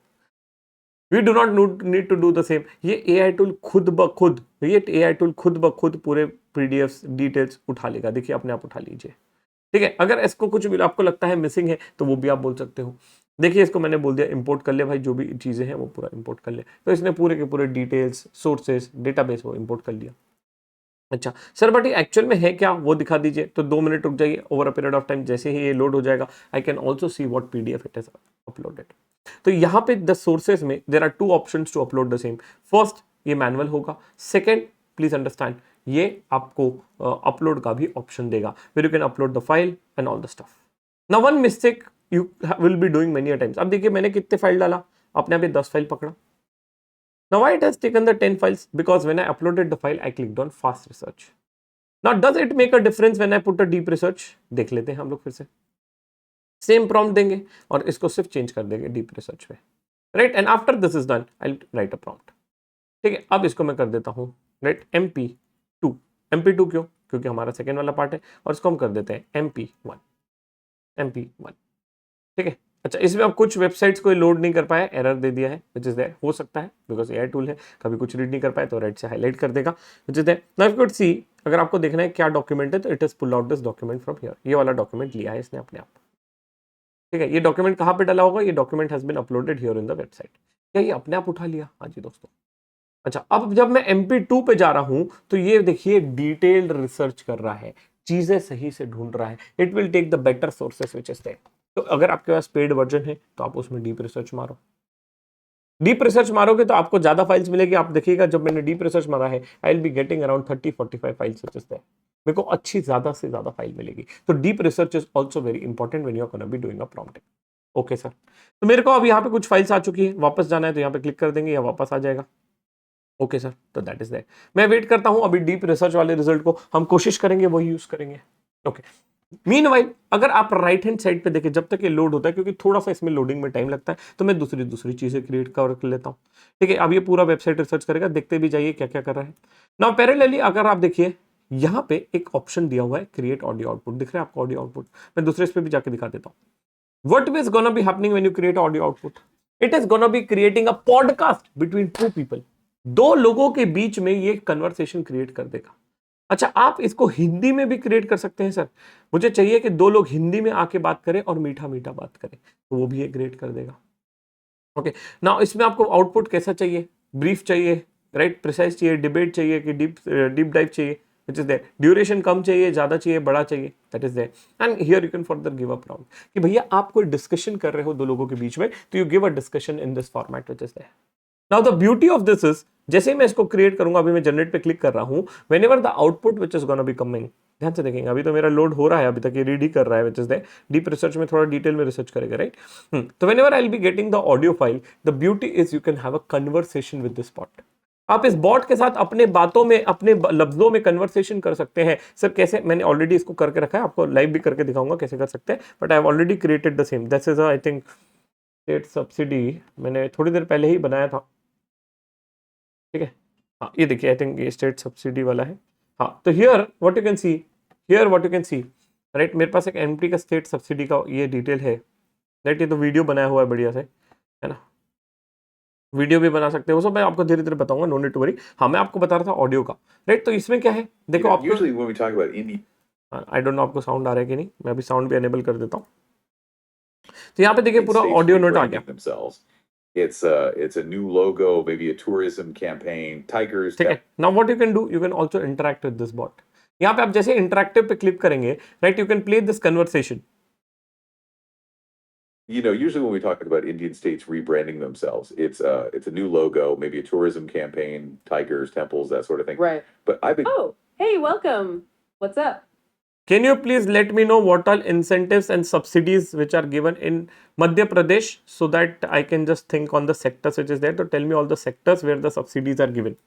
We do not need to do the same. ये एआई टूल खुद ब खुद, ये एआई टूल खुद ब खुद पूरे पीडीएफ डिटेल्स उठा लेगा। देखिए अपने आप उठा लीजिए, ठीक है। अगर इसको कुछ भी आपको लगता है मिसिंग है तो वो भी आप बोल सकते हो। देखिए इसको मैंने बोल दिया इंपोर्ट कर ले भाई, जो भी चीजें हैं वो पूरा इंपोर्ट कर ले। तो इसने पूरे के पूरे डिटेल्स, सोर्सेस, डेटाबेस वो इंपोर्ट कर लिया। अच्छा सर बट ये एक्चुअल में है क्या, वो दिखा दीजिए। तो 2 मिनट रुक जाइए, over a period of time जैसे ही ये लोड हो जाएगा I can also see what PDF it is uploaded. तो यहाँ पे द सोर्सेज में there are 2 options to upload the same. First ये मैनुअल होगा, सेकंड प्लीज अंडरस्टैंड ये आपको अपलोड का भी ऑप्शन देगा, फिर you can upload the file and all the stuff. Now one mistake you will be doing many times. अब देखिए मैंने कितने फाइल डाला, अपने आप ये 10 फाइल पकड़ा। Now why it has taken the 10 files? Because when I uploaded the file, I clicked on fast research. Now does it make a difference when I put a deep research? देख लेते हैं हम लोग फिर से। Same prompt देंगे और इसको सिर्फ चेंज कर देंगे डीप रिसर्च में, right. And after this is done I will write a prompt, ठीक है। अब इसको मैं कर देता हूँ राइट MP2। MP2 क्यों, क्योंकि हमारा सेकेंड वाला पार्ट है, और इसको हम कर देते हैं MP1, ठीक है। अच्छा इसमें अब कुछ वेबसाइट्स को लोड नहीं कर पाया, एरर दे दिया है विच इज देयर, हो सकता है बिकॉज एआई टूल है, कभी कुछ रीड नहीं कर पाए तो रेड से हाईलाइट कर देगा which is there. Now you could see, अगर आपको देखना है क्या डॉक्यूमेंट है तो it is pull out this document from here. ये वाला डॉक्यूमेंट लिया है इसने अपने आप, ठीक है। ये डॉक्यूमेंट कहाँ पे डाला होगा, ये document has been uploaded here in the website. क्या ये अपने आप उठा लिया, हाँ जी दोस्तों। अच्छा अब जब मैं MP2 पे जा रहा हूं तो ये देखिए डिटेल्ड रिसर्च कर रहा है, चीजें सही से ढूंढ रहा है। It will take the better sources which is there. तो अगर आपके पास पेड वर्जन है तो आप उसमें डीप रिसर्च मारो। डीप रिसर्च मारोगे तो आपको ज्यादा फाइल्स मिलेगी। आप देखिएगा जब मैंने डीप रिसर्च मारा है I will be getting around 30-45 files which is there. मेरे को अच्छी ज्यादा से ज्यादा फाइल मिलेगी। तो deep research is also very important when you are gonna be doing a prompting. Okay sir, तो मेरे को अब यहाँ पे कुछ फाइल्स आ चुकी है, वापस जाना है तो यहाँ पे क्लिक कर देंगे या वापस आ जाएगा। ओके सर, तो दैट इज दैट। मैं वेट करता हूं, अभी डीप रिसर्च वाले रिजल्ट को हम कोशिश करेंगे वही यूज करेंगे। ओके मीनवाइल अगर आप राइट हैंड साइड पे देखें, जब तक ये लोड होता है, क्योंकि थोड़ा सा इसमें लोडिंग में टाइम लगता है, तो मैं दूसरी चीजें क्रिएट कर लेता हूँ, ठीक है। अब ये पूरा वेबसाइट रिसर्च करेगा, देखते भी जाइए क्या क्या कर रहा है। नाउ पैरेलली अगर आप देखिए यहाँ पे एक ऑप्शन दिया हुआ है क्रिएट ऑडियो आउटपुट, दिख रहा है आपको ऑडियो आउटपुट। मैं दूसरे इस पे भी जाके दिखा देता हूँ। What is gonna be happening when you create audio output, it is gonna be creating a podcast between 2 people. 2 लोगों के बीच में ये कन्वर्सेशन क्रिएट कर देगा। अच्छा आप इसको हिंदी में भी क्रिएट कर सकते हैं सर, मुझे चाहिए कि 2 लोग हिंदी में आके बात करें और मीठा मीठा बात करें, तो वो भी ये क्रिएट कर देगा। ओके नाउ इसमें आपको आउटपुट कैसा चाहिए, ब्रीफ चाहिए, राइट, प्रिसाइज चाहिए, डिबेट चाहिए कि डीप डाइव चाहिए, which is there, ड्यूरेशन कम चाहिए, ज्यादा चाहिए, बड़ा चाहिए, that is there. And here you can further give a prompt कि भैया आप कोई डिस्कशन कर रहे हो 2 लोगों के बीच में, तो you give a discussion in this format which is there. Now the beauty of this is, जैसे ही मैं इसको क्रिएट करूंगा, अभी मैं जनरेट पे क्लिक कर रहा हूं, whenever the output which is gonna be coming, ध्यान से देखेंगे, अभी तो मेरा लोड हो रहा है, अभी तक ये रीड ही कर रहा है, which is the deep research में थोड़ा डिटेल में रिसर्च करेगा, राइट। तो whenever I will be getting the audio file, the beauty is you can have a conversation with this bot. आप इस बॉट के साथ अपने बातों में, अपने लफ्जों में कन्वर्सेशन कर सकते हैं। सर कैसे, मैंने ऑलरेडी इसको करके रखा है, आपको लाइव भी करके दिखाऊंगा कैसे कर सकते हैं, but I have already created the same. This is I think state subsidy, मैंने थोड़ी देर पहले ही बनाया था, ठीक है। हाँ ये देखिए, आई थिंक ये स्टेट सब्सिडी वाला है। हाँ तो here what you can see, here what you can see, right, मेरे पास एक एमपी का स्टेट सब्सिडी का ये डिटेल है, राइट। ये तो वीडियो बनाया हुआ है बढ़िया से, है ना, वीडियो भी बना सकते हो, वो सब मैं आपको धीरे धीरे बताऊंगा, नो नीड टू वरी। हाँ मैं आपको बता रहा था ऑडियो का, राइट। तो इसमें क्या है, देखो आपको, आई डोंट नो आपको साउंड आ रहा है कि नहीं, मैं अभी साउंड भी एनेबल कर देता हूँ। तो यहाँ पे देखिए पूरा ऑडियो नोट आ गया। It's a new logo, maybe a tourism campaign, Tigers. ठीक है, now what you can do, you can also interact with this bot। यहाँ पे आप जैसे इंटरेक्टिव पे क्लिक करेंगे, right, you can play this conversation. You know, usually when we talk about Indian states rebranding themselves, it's a new logo, maybe a tourism campaign, tigers, temples, that sort of thing. Right. But I've been. Oh, hey, welcome. What's up? Can you please let me know what all incentives and subsidies which are given in Madhya Pradesh, so that I can just think on the sectors which is there. So tell me all the sectors where the subsidies are given.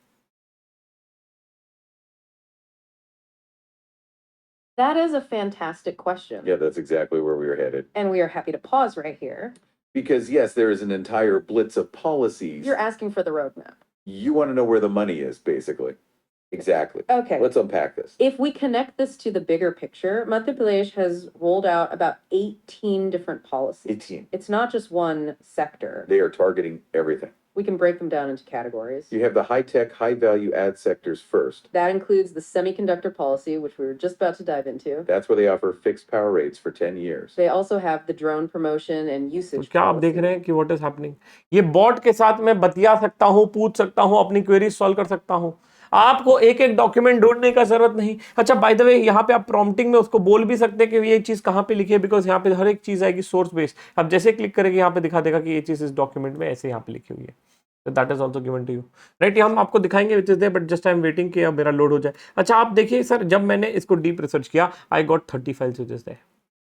That is a fantastic question. Yeah, that's exactly where we were headed. And we are happy to pause right here. Because yes, there is an entire blitz of policies. You're asking for the roadmap. You want to know where the money is, basically. Exactly. Okay. Let's unpack this. If we connect this to the bigger picture, Madhya Pradesh has rolled out about 18 different policies. 18. It's not just one sector. They are targeting everything. We can break them down into categories. You have the high-tech, high-value ad sectors first. That includes the semiconductor policy, which we were just about to dive into. That's where they offer fixed power rates for 10 years. They also have the drone promotion and usage. तो क्या आप देख रहे हैं कि what is happening? ये bot के साथ मैं बतिया सकता हूँ, पूछ सकता हूँ, अपनी क्वेरी सॉल्व कर सकता हूँ। आपको एक एक डॉक्यूमेंट ढूंढने का जरूरत नहीं। अच्छा बाय द वे, यहाँ पे आप प्रॉम्प्टिंग में उसको बोल भी सकते हैं कि ये चीज कहाँ पे लिखी है, बिकॉज यहाँ पे हर एक चीज आएगी सोर्स बेस्ड। आप जैसे क्लिक करेंगे यहाँ पे दिखा देगा कि ये चीज इस डॉक्यूमेंट में ऐसे यहाँ पे लिखी हुई है। So that is also given to you, right? ये हम आपको दिखाएंगे which is there, but just I'm waiting कि अब मेरा लोड हो जाए। अच्छा आप देखिए सर, जब मैंने इसको डीप रिसर्च किया, I got 30 files which is there।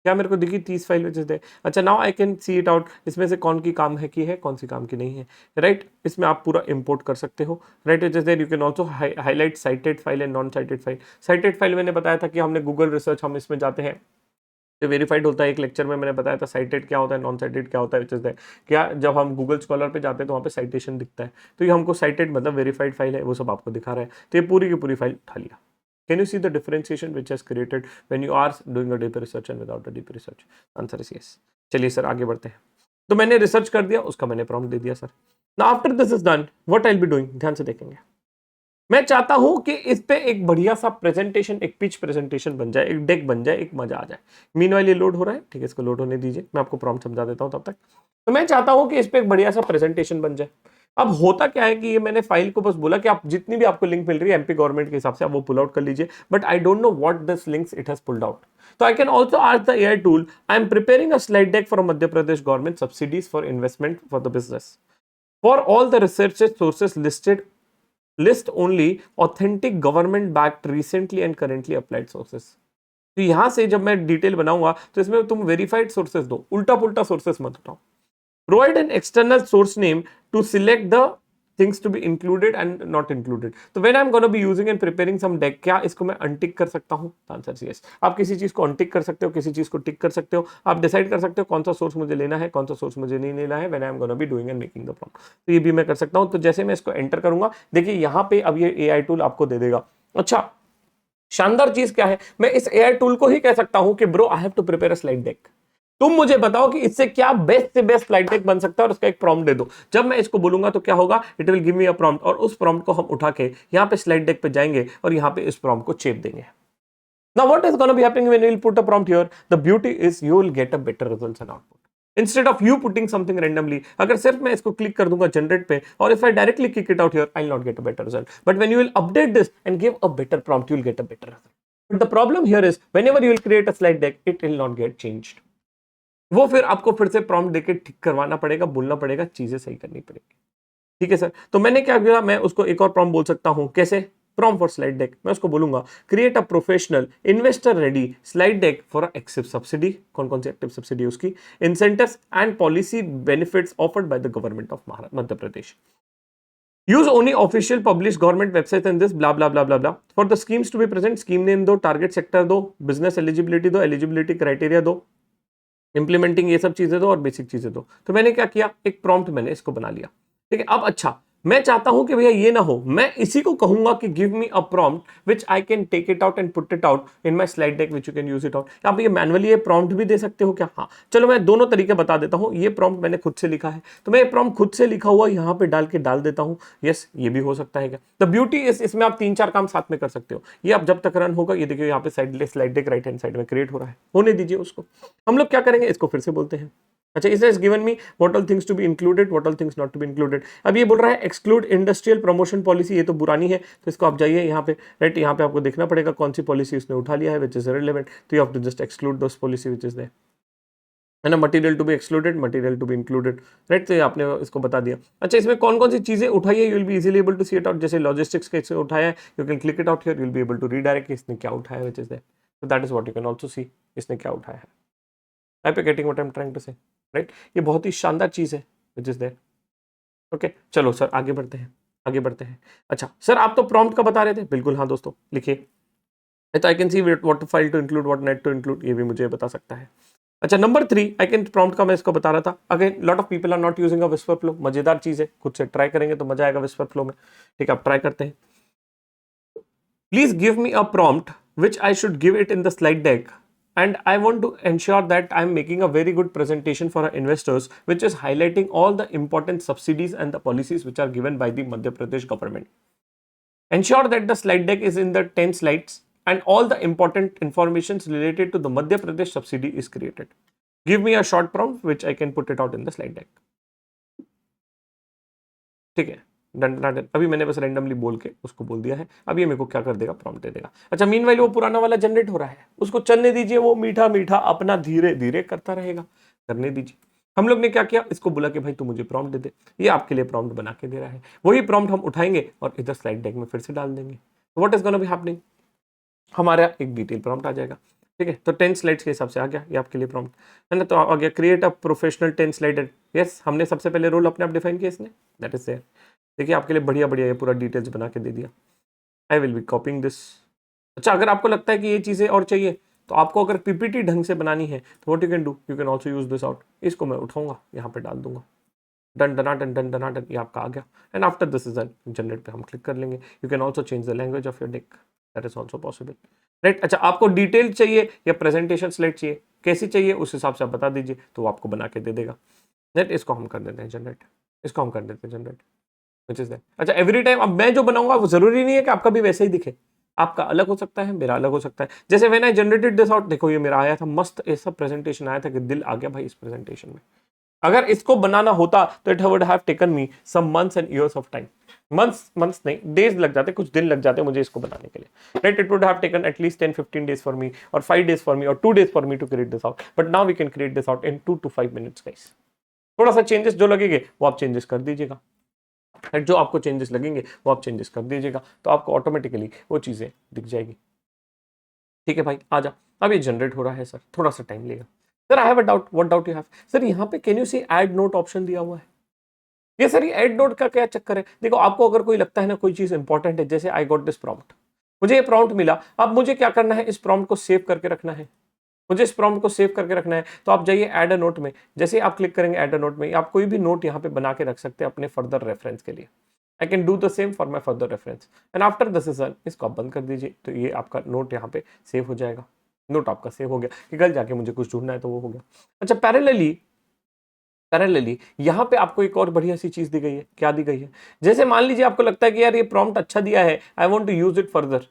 क्या मेरे को दिखी 30 फाइल which is there। अच्छा now I can C it out, इसमें से कौन की काम है की है, कौन सी काम की नहीं है, राइट। इसमें आप पूरा इंपोर्ट कर सकते हो, right. which is there, you can also highlight cited file and non cited file. Cited file मैंने बताया था कि हमने गूगल रिसर्च, हम इसमें जाते हैं तो वेरीफाइड होता है। एक लेक्चर में मैंने बताया था साइटेड क्या होता है, नॉन साइटेड क्या होता है, विच इज दैट, क्या जब हम गूगल स्कॉलर पे जाते हैं तो वहाँ पे साइटेशन दिखता है, तो ये हमको साइटेड मतलब वेरीफाइड फाइल है, वो सब आपको दिखा रहा है। तो ये पूरी की पूरी फाइल उठा लिया। Can you see the differentiation which has created when you are doing a deep research and without a deep research? Answer is yes. चलिए सर आगे बढ़ते हैं। तो मैंने रिसर्च कर दिया, उसका मैंने प्रॉम्प्ट दे दिया sir. Now after this is done, what I will be doing, ध्यान से देखेंगे। मैं चाहता हूं कि इस पे एक बढ़िया सा प्रेजेंटेशन, एक पिच प्रेजेंटेशन बन जाए, एक डेक बन जाए, एक मजा आ जाए। मीनवाइल ये लोड हो रहा है, ठीक है, इसको लोड होने दीजिए, मैं आपको प्रॉम्प्ट समझा देता हूं तब तक। तो मैं चाहता हूं कि इस पे एक बढ़िया सा प्रेजेंटेशन बन जाए। अब होता क्या है कि ये मैंने फाइल को बस बोला कि आप जितनी भी आपको लिंक मिल रही है एमपी गवर्नमेंट के हिसाब से आप वो पुल आउट कर लीजिए, but I don't know what this links it has pulled out. तो I can also ask the AI tool, I am preparing a slide deck for Madhya Pradesh government subsidies for investment for the business for all the research sources listed, list only authentic government backed recently and currently applied sources। तो यहां से जब मैं detail बनाऊंगा तो इसमें तुम verified sources दो, उल्टा पुल्टा सोर्सेस मत उठाओ। Provide an external source name to select the things to be included and not included. तो when I am gonna be using and preparing some deck, क्या इसको मैं अनटिक कर सकता हूं? Answer is yes. आप किसी चीज को अनटिक कर सकते हो, किसी चीज को टिक कर सकते हो, आप डिसाइड कर सकते हो कौन सा सोर्स मुझे लेना है, कौन सा सोर्स मुझे नहीं लेना है, when I am gonna be doing and making the prompt. तो ये भी मैं कर सकता हूं। तो जैसे मैं इसको एंटर करूंगा, देखिए यहां पे अब ये एआई टूल आपको दे देगा। अच्छा शानदार चीज क्या है, मैं इस एआई टूल को ही कह सकता हूं कि bro I have to prepare a slide deck, तुम मुझे बताओ कि इससे क्या बेस्ट से बेस्ट स्लाइड डेक बन सकता है और उसका एक प्रॉम्प्ट दे दो। जब मैं इसको बोलूंगा तो क्या होगा, it will give me a prompt, और उस प्रॉम्प्ट को हम उठा के यहाँ पे स्लाइड डेक पे जाएंगे और यहाँ पे इस प्रॉम्प्ट को चेप देंगे। Now what is going to be happening when you will put a prompt here? The beauty is you will get a better results and output. Instead of you putting something randomly, अगर सिर्फ मैं इसको click कर दूंगा generate पे और if I directly kick it out here, I will not get a better result. But when you will update this and give a better prompt, you will get a better result. But the problem here is whenever you will create a slide deck, it will not get changed. वो फिर आपको फिर से prompt देके ठीक करवाना पड़ेगा, बोलना पड़ेगा, चीजें सही करनी पड़ेगी। ठीक है सर, तो मैंने क्या किया, मैं उसको एक और प्रॉम्प्ट बोल सकता हूं, कैसे, प्रॉम्प्ट फॉर स्लाइड डेक, मैं उसको बोलूंगा create a professional investor ready slide deck for active subsidy, कौन कौन सी एक्टिव सब्सिडी उसकी, incentives and policy benefits offered by the government of Madhya Pradesh. Use only official published government websites and this blah blah blah blah blah. For the schemes to be present, scheme name दो, target sector दो, business eligibility दो, eligibility criteria दो, implementing ये सब चीजें दो और basic चीजें दो. तो मैंने क्या किया, एक प्रॉम्प्ट मैंने इसको बना लिया. ठीक है, अब अच्छा मैं चाहता हूं कि भैया ये ना हो, मैं इसी को कहूंगा कि give me a prompt which I can take it out and put it out in my slide deck which you can use it out. आप ये मैनुअली ये प्रॉम्प्ट भी दे सकते हो क्या? हाँ, चलो मैं दोनों तरीके बता देता हूं. ये प्रॉम्प्ट मैंने खुद से लिखा है, तो मैं ये प्रॉम्प्ट खुद से लिखा हुआ यहां पे डाल देता हूं. यस, ये भी हो सकता है क्या? द ब्यूटी इज इसमें आप 3-4 काम साथ में कर सकते हो. ये आप जब तक रन होगा, ये देखिए यहाँ पे slide deck right hand side में क्रिएट हो रहा है, होने दीजिए उसको. हम लोग क्या करेंगे, इसको फिर से बोलते हैं. अच्छा, it has given me what all things to be included, what all things not to be included. अब ये बोल रहा है एक्सक्लूड इंडस्ट्रियल प्रमोशन पॉलिसी, ये तो पुरानी है, तो इसको आप जाइए यहाँ पे, राइट, यहाँ पे आपको देखना पड़ेगा कौन सी पॉलिसी उसने उठा लिया है विच इज रिलेवेंट, तो you have to just exclude those policy which is there, है ना. Material to be excluded, material to be included, right, तो ये आपने इसको बता दिया. अच्छा, इसमें कौन कौन सी चीजें उठाई है, you will be easily able to see it out. जैसे लॉजिस्टिक्स का इससे उठाया है, you can click it out here, you will be able to redirect इसने क्या उठाया है which is there. So that is what you can also see, इसने क्या उठाया है. Are you getting what I'm trying to say? Right? ये बहुत ही शानदार चीज है which is there. Okay, चलो सर आगे बढ़ते हैं. अच्छा सर, आप तो प्रॉम्प्ट का बता रहे थे, बिल्कुल हाँ दोस्तों, लिखिए. तो I can see what file to include, what not to include, ये भी मुझे बता सकता है. अच्छा, नंबर 3 आई कैन प्रॉम्प्ट का मैं इसको बता रहा था. Again lot of people are not using a whisper flow, मजेदार चीज है, खुद से ट्राई करेंगे तो मजा आएगा विस्पर फ्लो में. ठीक है, आप ट्राई करते हैं. Please give me a prompt which I should give it in the slide deck, and I want to ensure that I'm making a very good presentation for our investors which is highlighting all the important subsidies and the policies which are given by the Madhya Pradesh government. Ensure that the slide deck is in the 10 slides and all the important informations related to the Madhya Pradesh subsidy is created. Give me a short prompt which I can put it out in the slide deck. ठीक है, done. अभी मैंने बस randomly बोल के उसको बोल दिया है. अब ये मेरे को क्या कर देगा, प्रॉम्प्ट दे देगा. अच्छा, मीनवाइल वो पुराना वाला जनरेट हो रहा है, उसको चलने दीजिए, वो मीठा मीठा अपना धीरे धीरे करता रहेगा, करने दीजिए. हम लोग ने क्या किया, इसको बोला कि भाई तू मुझे प्रॉम्प्ट दे दे, ये आपके लिए प्रॉम्प्ट बना के दे रहा है. वही प्रॉम्प्ट हम उठाएंगे और इधर स्लाइड डेक में फिर से डाल देंगे. तो what is gonna be happening, हमारा एक डिटेल प्रॉम्प्ट आ जाएगा. ठीक है, तो 10 स्लाइड्स के हिसाब से आ गया ये आपके लिए प्रॉम्प्ट, है ना. तो आ गया create a professional 10 slider. Yes, हमने सबसे पहले रोल अपने आप डिफाइन किया इसने, दैट इज देयर. देखिए आपके लिए बढ़िया बढ़िया ये पूरा डिटेल्स बना के दे दिया. आई विल बी कॉपिंग दिस. अच्छा, अगर आपको लगता है कि ये चीज़ें और चाहिए, तो आपको अगर पीपीटी ढंग से बनानी है तो what you can do, you can also use this out. इसको मैं उठाऊंगा, यहाँ पे डाल दूंगा, डन डन, ये आपका आ गया. And after this is generate पे हम क्लिक कर लेंगे. You can also change the language of your deck, that is also possible, right. अच्छा, आपको डिटेल चाहिए या प्रेजेंटेशन स्लाइड चाहिए, कैसी चाहिए, उस हिसाब से आप बता दीजिए, तो वो आपको बना के दे देगा. राइट, इसको हम कर देते हैं जनरेट, अच्छा. एवरी टाइम अब मैं जो बनाऊंगा वो जरूरी नहीं है कि आपका भी वैसे ही दिखे, आपका अलग हो सकता है, मेरा अलग हो सकता है. जैसे when I generated this out, देखो ये मेरा आया था, मस्त ऐसा प्रेजेंटेशन आया था कि दिल आ गया भाई इस प्रेजेंटेशन में. अगर इसको बनाना होता तो it would have taken me some months and years of time. Months नहीं, डेज लग जाते, कुछ दिन लग जाते मुझे इसको बनाने के लिए, right. It would have taken at least 10-15 days for me, और 5 days फॉर मी, और 2 days for me to create this out. But now we can create this out in 2 to 5 minutes guys. थोड़ा सा चेंजेस जो लगेंगे वो आप changes कर दीजिएगा, जो आपको चेंजेस लगेंगे वो आप चेंजेस कर दीजिएगा, तो आपको ऑटोमेटिकली वो चीज़ें दिख जाएगी. ठीक है भाई, आ जा. अब ये जनरेट हो रहा है सर, थोड़ा सा टाइम लेगा. Sir I have a doubt, what doubt you have. Sir यहाँ पे can you see add note option दिया हुआ है. ये सर ये ऐड नोट का क्या चक्कर है. देखो आपको अगर कोई लगता है ना कोई चीज़ इंपॉर्टेंट है, जैसे आई गॉट दिस प्रॉम्प्ट, मुझे ये प्रॉम्प्ट मिला, अब मुझे क्या करना है, इस प्रॉम्प्ट को सेव करके रखना है. मुझे इस प्रॉम्प्ट को सेव करके रखना है, तो आप जाइए ऐड अ नोट में. जैसे आप क्लिक करेंगे ऐड अ नोट में, आप कोई भी नोट यहाँ पे बना के रख सकते हैं अपने फर्दर रेफरेंस के लिए. I can do the same for my further reference. And after this is done, इसको आप बंद कर दीजिए, तो ये आपका नोट यहाँ पे सेव हो जाएगा. नोट आपका सेव हो गया कि कल जाके मुझे कुछ ढूंढना है तो वो हो गया. अच्छा, पैरेलली यहाँ पे आपको एक और बढ़िया सी चीज दी गई है. क्या दी गई है, जैसे मान लीजिए आपको लगता है कि यार ये प्रॉम्प्ट अच्छा दिया है, I want to use it further,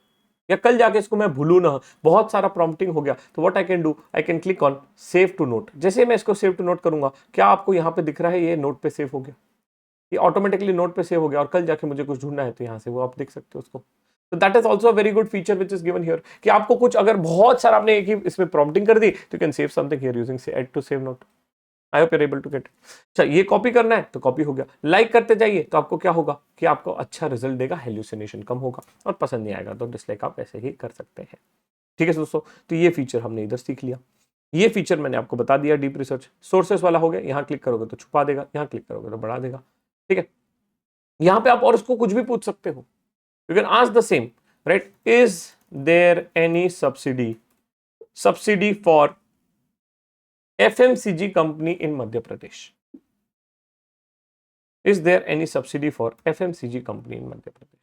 या कल जाके इसको मैं भूलू ना, बहुत सारा प्रॉम्प्टिंग हो गया, तो what I can do, I can click on save to note. जैसे मैं इसको सेव टू नोट करूंगा, क्या आपको यहाँ पे दिख रहा है ये नोट पे सेव हो गया, ये ऑटोमेटिकली नोट पे सेव हो गया, और कल जाके मुझे कुछ ढूंढना है तो यहाँ से वो आप देख सकते हो उसको. तो that is also a very good feature which is given here, कि आपको कुछ अगर बहुत सारा आपने एक ही इसमें प्रॉम्प्टिंग कर दी, तो you can save something here using add to save note. I hope you are able to get. अच्छा, ये कॉपी करना है तो कॉपी हो गया, लाइक करते जाइए तो आपको क्या होगा कि आपको अच्छा रिजल्ट देगा, हेल्यूसिनेशन कम होगा, और पसंद नहीं आएगा तो डिसलाइक आप ऐसे ही कर सकते हैं। ठीक है दोस्तों, तो ये फीचर हमने इधर सीख लिया। ये फीचर मैंने आपको बता दिया, डीप रिसर्च सोर्सेस वाला हो गया। यहाँ क्लिक करोगे तो छुपा देगा, यहाँ क्लिक करोगे तो बढ़ा देगा। ठीक है, यहाँ पे आप और उसको कुछ भी पूछ सकते हो। You can ask the same, right, is there any subsidy for FMCG company in Madhya Pradesh? Is there any subsidy for FMCG company in Madhya Pradesh,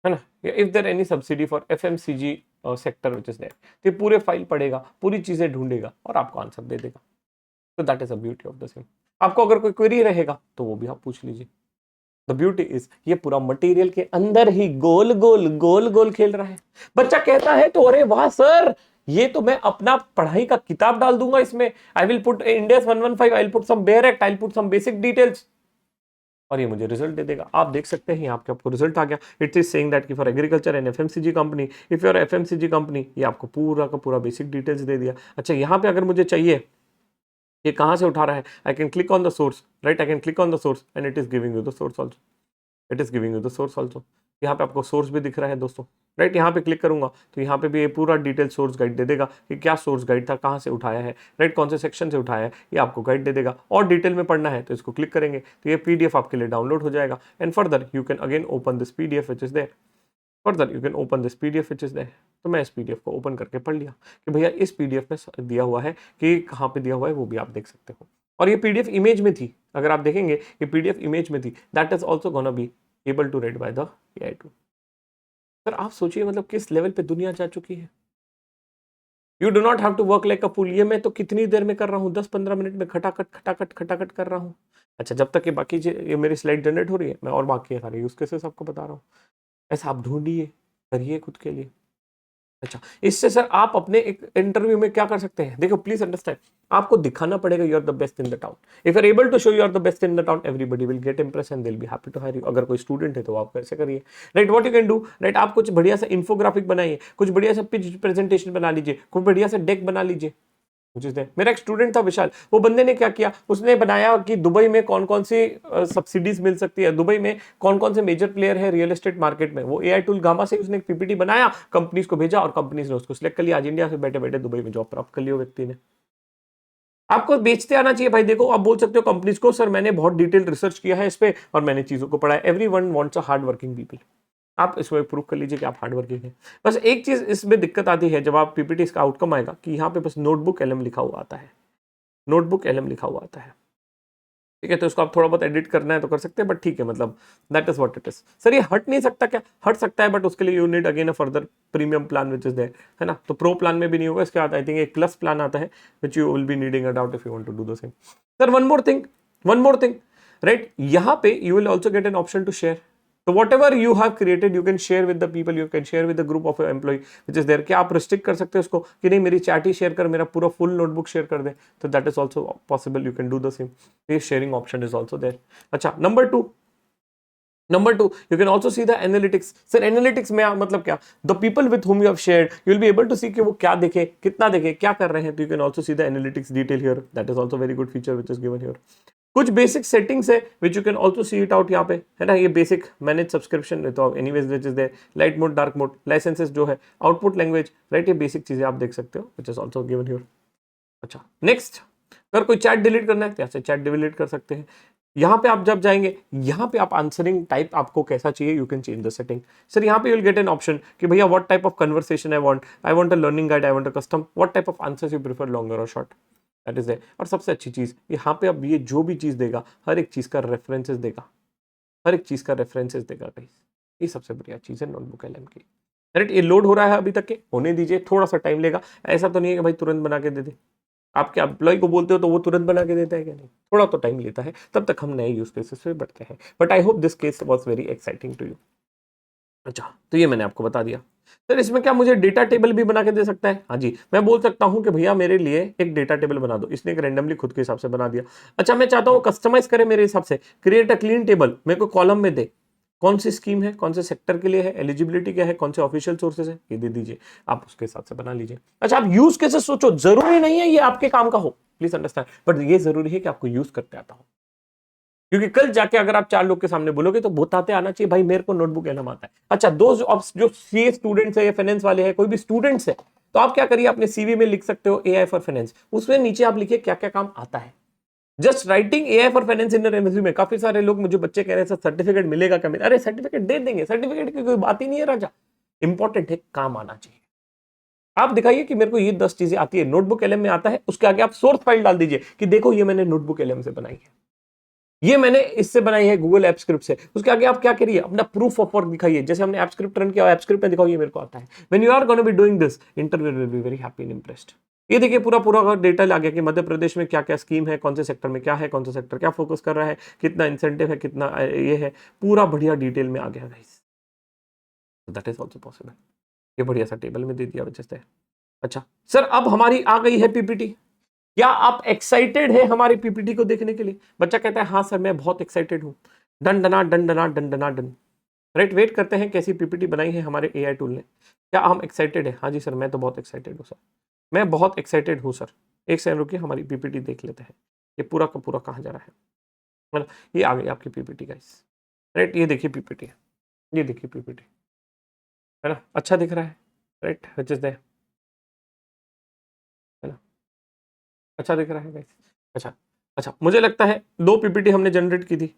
है ना? If there any subsidy for FMCG sector which is there, तो पूरे file पढ़ेगा, पूरी चीजें ढूंढेगा और आपको answer दे देगा। तो that is the beauty of the same. आपको अगर कोई क्वेरी रहेगा तो वो भी आप पूछ लीजिए। द ब्यूटी इज ये पूरा मटेरियल के अंदर ही गोल गोल गोल गोल खेल रहा है। बच्चा कहता है तो अरे वाह सर, ये तो मैं अपना पढ़ाई का किताब डाल दूंगा इसमें। I will put index 115, I will put some bare act, I will put some basic details, और ये मुझे रिजल्ट दे देगा। आप देख सकते हैं यहाँ पे आपको रिजल्ट आ गया। इट इज सेइंग दैट कि for agriculture and FMCG company, if your FMCG company, ये आपको पूरा का पूरा बेसिक डिटेल्स दे दिया। अच्छा, यहाँ पे अगर मुझे चाहिए ये कहाँ से उठा रहा है, आई can click on the source, right, I can click on the source and it is giving you the source also, it is giving you the source also. यहाँ पे आपको सोर्स भी दिख रहा है दोस्तों, राइट। यहाँ पे क्लिक करूंगा तो यहाँ पे भी ये पूरा डिटेल सोर्स गाइड दे देगा कि क्या सोर्स गाइड था, कहाँ से उठाया है, राइट, कौन से सेक्शन से उठाया है, ये आपको गाइड दे देगा। और डिटेल में पढ़ना है तो इसको क्लिक करेंगे तो ये PDF आपके लिए डाउनलोड हो जाएगा। And further you can again open this PDF which is there, further you can open this PDF which is there. तो मैं इस PDF को ओपन करके पढ़ लिया कि भैया इस PDF में दिया हुआ है कि कहाँ पे दिया हुआ है, वो भी आप देख सकते हो। और ये PDF इमेज में थी, अगर आप देखेंगे ये PDF इमेज में थी, that is also gonna be able to read by the AI tool. Sir आप सोचिए मतलब किस लेवल पे दुनिया जा चुकी है। You do not have to work like a fool. ये मैं तो कितनी देर में कर रहा हूँ, 10-15 मिनट में खटाखट कर रहा हूँ। अच्छा, जब तक ये बाकी ये मेरी स्लाइड जनरेट हो रही है, मैं और बाकी है सारे यूज केसेस आपको बता रहा हूँ। ऐसा आप ढूंढिए, करिए खुद के लिए। अच्छा, इससे सर आप अपने एक इंटरव्यू में क्या कर सकते हैं, देखो प्लीज अंडरस्टैंड, आपको दिखाना पड़ेगा you are the best in the town. If you are able to show you are the best in the town, everybody will get impress and they will be happy to hire you. अगर कोई student है तो आप कैसे करिए, right, what you can do, right, आप कुछ बढ़िया सा इन्फोग्राफिक बनाइए, कुछ बढ़िया सा पिच प्रेजेंटेशन बना लीजिए, कुछ बढ़िया सा डेक बना लीजिए। मेरा एक स्टूडेंट था विशाल, वो बंदे ने क्या किया, उसने बनाया कि दुबई में कौन कौन सी सब्सिडीज मिल सकती है, दुबई में कौन कौन से मेजर प्लेयर है रियल एस्टेट मार्केट में। वो AI टूल गामा से उसने एक PPT बनाया, कंपनीज को भेजा और कंपनीज ने उसको सिलेक्ट कर लिया। आज इंडिया से बैठे बैठे दुबई में जॉब प्राप्त कर लिया व्यक्ति ने। आपको बेचते आना चाहिए भाई। देखो आप बोल सकते हो कंपनीज को, सर मैंने बहुत डिटेल रिसर्च किया है इस पे और मैंने चीजों को पढ़ा है। Everyone wants a hard working people. आप इसमें प्रूव कर लीजिए कि आप हार्ड वर्किंग हैं। बस एक चीज इसमें दिक्कत आती है, जब आप PPT इसका आउटकम आएगा कि यहाँ पे बस नोटबुक LM लिखा हुआ आता है, नोटबुक LM लिखा हुआ आता है। ठीक है, तो इसको आप थोड़ा बहुत एडिट करना है तो कर सकते हैं, बट ठीक है, मतलब that is what it is. Sir ये हट नहीं सकता क्या? हट सकता है, बट उसके लिए you need again a further premium plan which is there, है ना। तो प्रो प्लान में भी नहीं होगा, इसके बाद आई थिंक एक प्लस प्लान आता है which you will be needing a doubt if you want to do the same. Sir one more thing, right, यहाँ पे you will also get an option to share. तो whatever you have created you can share with the people, you can share with the group of your employee which is there। क्या आप restrict कर सकते हो उसको कि नहीं मेरी चैट ही शेयर कर, मेरा पूरा फुल नोटबुक शेयर कर दे, तो that is also possible, you can do the same. ये sharing option is also there. अच्छा, number two you can also see the analytics। Sir analytics में मतलब क्या, the people with whom you have shared you will be able to see कि वो क्या देखे, कितना देखे, क्या कर रहे हैं। तो you can also see the analytics detail here, that is also very good feature which is given here। कुछ बेसिक सेटिंग्स है which you can also see it out यहाँ पे, है ना। ये बेसिक मैनेज सब्सक्रिप्शन तो anyways which is there, light mode, dark mode, licenses जो है, आउटपुट लैंग्वेज, राइट, ये बेसिक चीजें आप देख सकते हो which is also given here. अच्छा, नेक्स्ट, अगर कोई चैट डिलीट करना है तो यहाँ से चैट डिलीट कर सकते हैं। यहाँ पे आप जब जाएंगे, यहाँ पे आप आंसरिंग टाइप आपको कैसा चाहिए, you can change the setting. Sir यहाँ पे you will gate an option कि भैया what type of conversation I want a learning guide, I want a custom, what type of answers you prefer, longer और short, that is है। और सबसे अच्छी चीज यहाँ पे अब ये जो भी चीज देगा हर एक चीज का रेफरेंसेस देगा, हर एक चीज का रेफरेंसेस देगा गाइस। ये सबसे बढ़िया चीज है नोटबुक LM की, राइट। ये लोड हो रहा है अभी तक के, होने दीजिए, थोड़ा सा टाइम लेगा। ऐसा तो नहीं है कि भाई तुरंत बना के दे दे। आपके एम्प्लॉय को बोलते हो तो वो तुरंत बना के देता है क्या? नहीं, थोड़ा तो टाइम लेता है। तब तक हम नए यूज केसेस पे बढ़ते हैं, but I hope this case was very exciting to you. अच्छा, तो ये मैंने आपको बता दिया। सर इसमें क्या मुझे डेटा टेबल भी बना के दे सकता है? हाँ जी, मैं बोल सकता हूँ कि भैया मेरे लिए एक डेटा टेबल बना दो। इसने एक रैंडमली खुद के हिसाब से बना दिया। अच्छा, मैं चाहता हूँ कस्टमाइज करे मेरे हिसाब से, क्रिएट अ क्लीन टेबल, मेरे को कॉलम में दे, कौन सी स्कीम है, कौन से सेक्टर के लिए है, एलिजिबिलिटी क्या है, कौन से ऑफिशियल सोर्सेज है, ये दे दीजिए, आप उसके हिसाब से बना लीजिए। अच्छा, आप यूज कैसे सोचो, जरूरी नहीं है ये आपके काम का हो, प्लीज अंडरस्टैंड, बट ये जरूरी है कि आपको यूज करते आता हो, क्योंकि कल जाके अगर आप 4 लोग के सामने बोलोगे तो बताते आना चाहिए भाई मेरे को नोटबुक एलएम आता है। अच्छा, जो सीए स्टूडेंट्स है या फाइनेंस वाले हैं, कोई भी स्टूडेंट्स है, तो आप क्या करिए, अपने सीवी में लिख सकते हो एआई फॉर फाइनेंस, उसमें नीचे आप लिखिए क्या क्या काम आता है। Just writing AI for finance in resume. काफी सारे लोग मुझे बच्चे कह रहे हैं सर सर्टिफिकेट मिलेगा क्या? अरे सर्टिफिकेट दे देंगे, सर्टिफिकेट की कोई बात ही नहीं है राजा, इंपॉर्टेंट है काम आना चाहिए। आप दिखाइए कि मेरे को ये 10 चीजें आती है, नोटबुक एलएम में आता है, उसके आगे आप सोर्स फाइल डाल दीजिए कि देखो ये मैंने नोटबुक एलएम से बनाई है, ये मैंने इससे बनाई है गूगल ऐप स्क्रिप्ट से। उसके आगे आप क्या करिए, अपना प्रूफ ऑफ वर्क दिखाइए, जैसे हमने ऐप स्क्रिप्ट रन किया, ऐप स्क्रिप्ट में दिखाओ ये मेरे को आता है। When you are gonna be doing this, interview will be very happy and impressed. ये देखिए पूरा पूरा डेटा आ गया कि मध्य प्रदेश में क्या क्या स्कीम है, कौन से सेक्टर में क्या है, कौन सा सेक्टर क्या फोकस कर रहा है, कितना इंसेंटिव है, कितना ये है, पूरा बढ़िया डिटेल में आ गया guys. That is also possible. ये बढ़िया सा टेबल में दे दिया वजह से। अच्छा सर, अब हमारी आ गई है पीपीटी, क्या आप एक्साइटेड है हमारी पीपीटी को देखने के लिए? बच्चा कहता है हाँ सर मैं बहुत एक्साइटेड हूं। डन डना डन डना डन डना डन। राइट, वेट करते हैं कैसी पीपीटी बनाई है हमारे एआई टूल ने। क्या हम एक्साइटेड है? हाँ जी सर मैं तो बहुत एक्साइटेड हूँ सर, मैं बहुत एक्साइटेड हूँ सर। एक सेकंड रुकिए, हमारी पीपीटी देख लेते हैं ये पूरा का पूरा कहाँ जा रहा है। ये आ गई आपकी पीपीटी गाइस। राइट, ये देखिए पीपीटी, ये देखिए पीपीटी, है ना, अच्छा दिख रहा है। राइट, विच इज देयर, है ना, अच्छा दिख रहा है गाइस। अच्छा अच्छा, मुझे लगता है 2 पीपीटी हमने जनरेट की थी,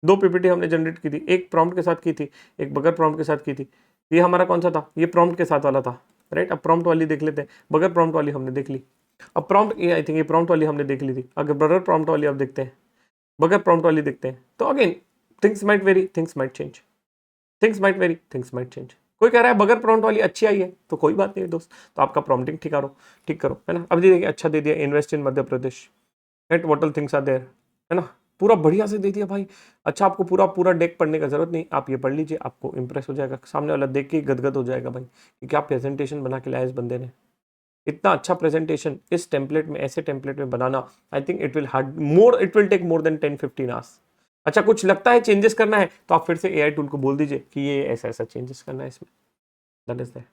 2 पीपीटी हमने जनरेट की थी, एक प्रॉम्प्ट के साथ की थी, एक बगैर प्रॉम्प्ट के साथ की थी। ये हमारा कौन सा था? ये प्रॉम्प्ट के साथ वाला था। राइट, अब प्रॉम्प्ट वाली देख लेते हैं। बगैर प्रॉम्प्ट वाली हमने देख ली, अब प्रॉम्प्ट ये आई थिंक ये प्रॉम्प्ट वाली हमने देख ली थी। अगर बगैर प्रॉम्प्ट वाली अब देखते हैं, बगैर प्रॉम्प्ट वाली देखते हैं, तो again things might very, things might change, things might very, things might change. कोई कह रहा है बगैर प्रॉम्प्ट वाली अच्छी आई है, तो कोई बात नहीं है दोस्त, तो आपका प्रॉम्प्टिंग ठीक करो, है ना। अब देखिए अच्छा दे दिया, invest in Madhya Pradesh, right, what all things are there, है ना, पूरा बढ़िया से दे दिया भाई। अच्छा, आपको पूरा पूरा डेक पढ़ने का जरूरत नहीं, आप ये पढ़ लीजिए, आपको इंप्रेस हो जाएगा, सामने वाला देख के गदगद हो जाएगा भाई कि क्या प्रेजेंटेशन बना के लाया इस बंदे ने। इतना अच्छा प्रेजेंटेशन इस टेम्पलेट में, ऐसे टेम्पलेट में बनाना, I think it will take more than 10-15 hours. अच्छा, कुछ लगता है चेंजेस करना है तो आप फिर से एआई टूल को बोल दीजिए कि ये ऐसा ऐसा चेंजेस करना है इसमें, that is that.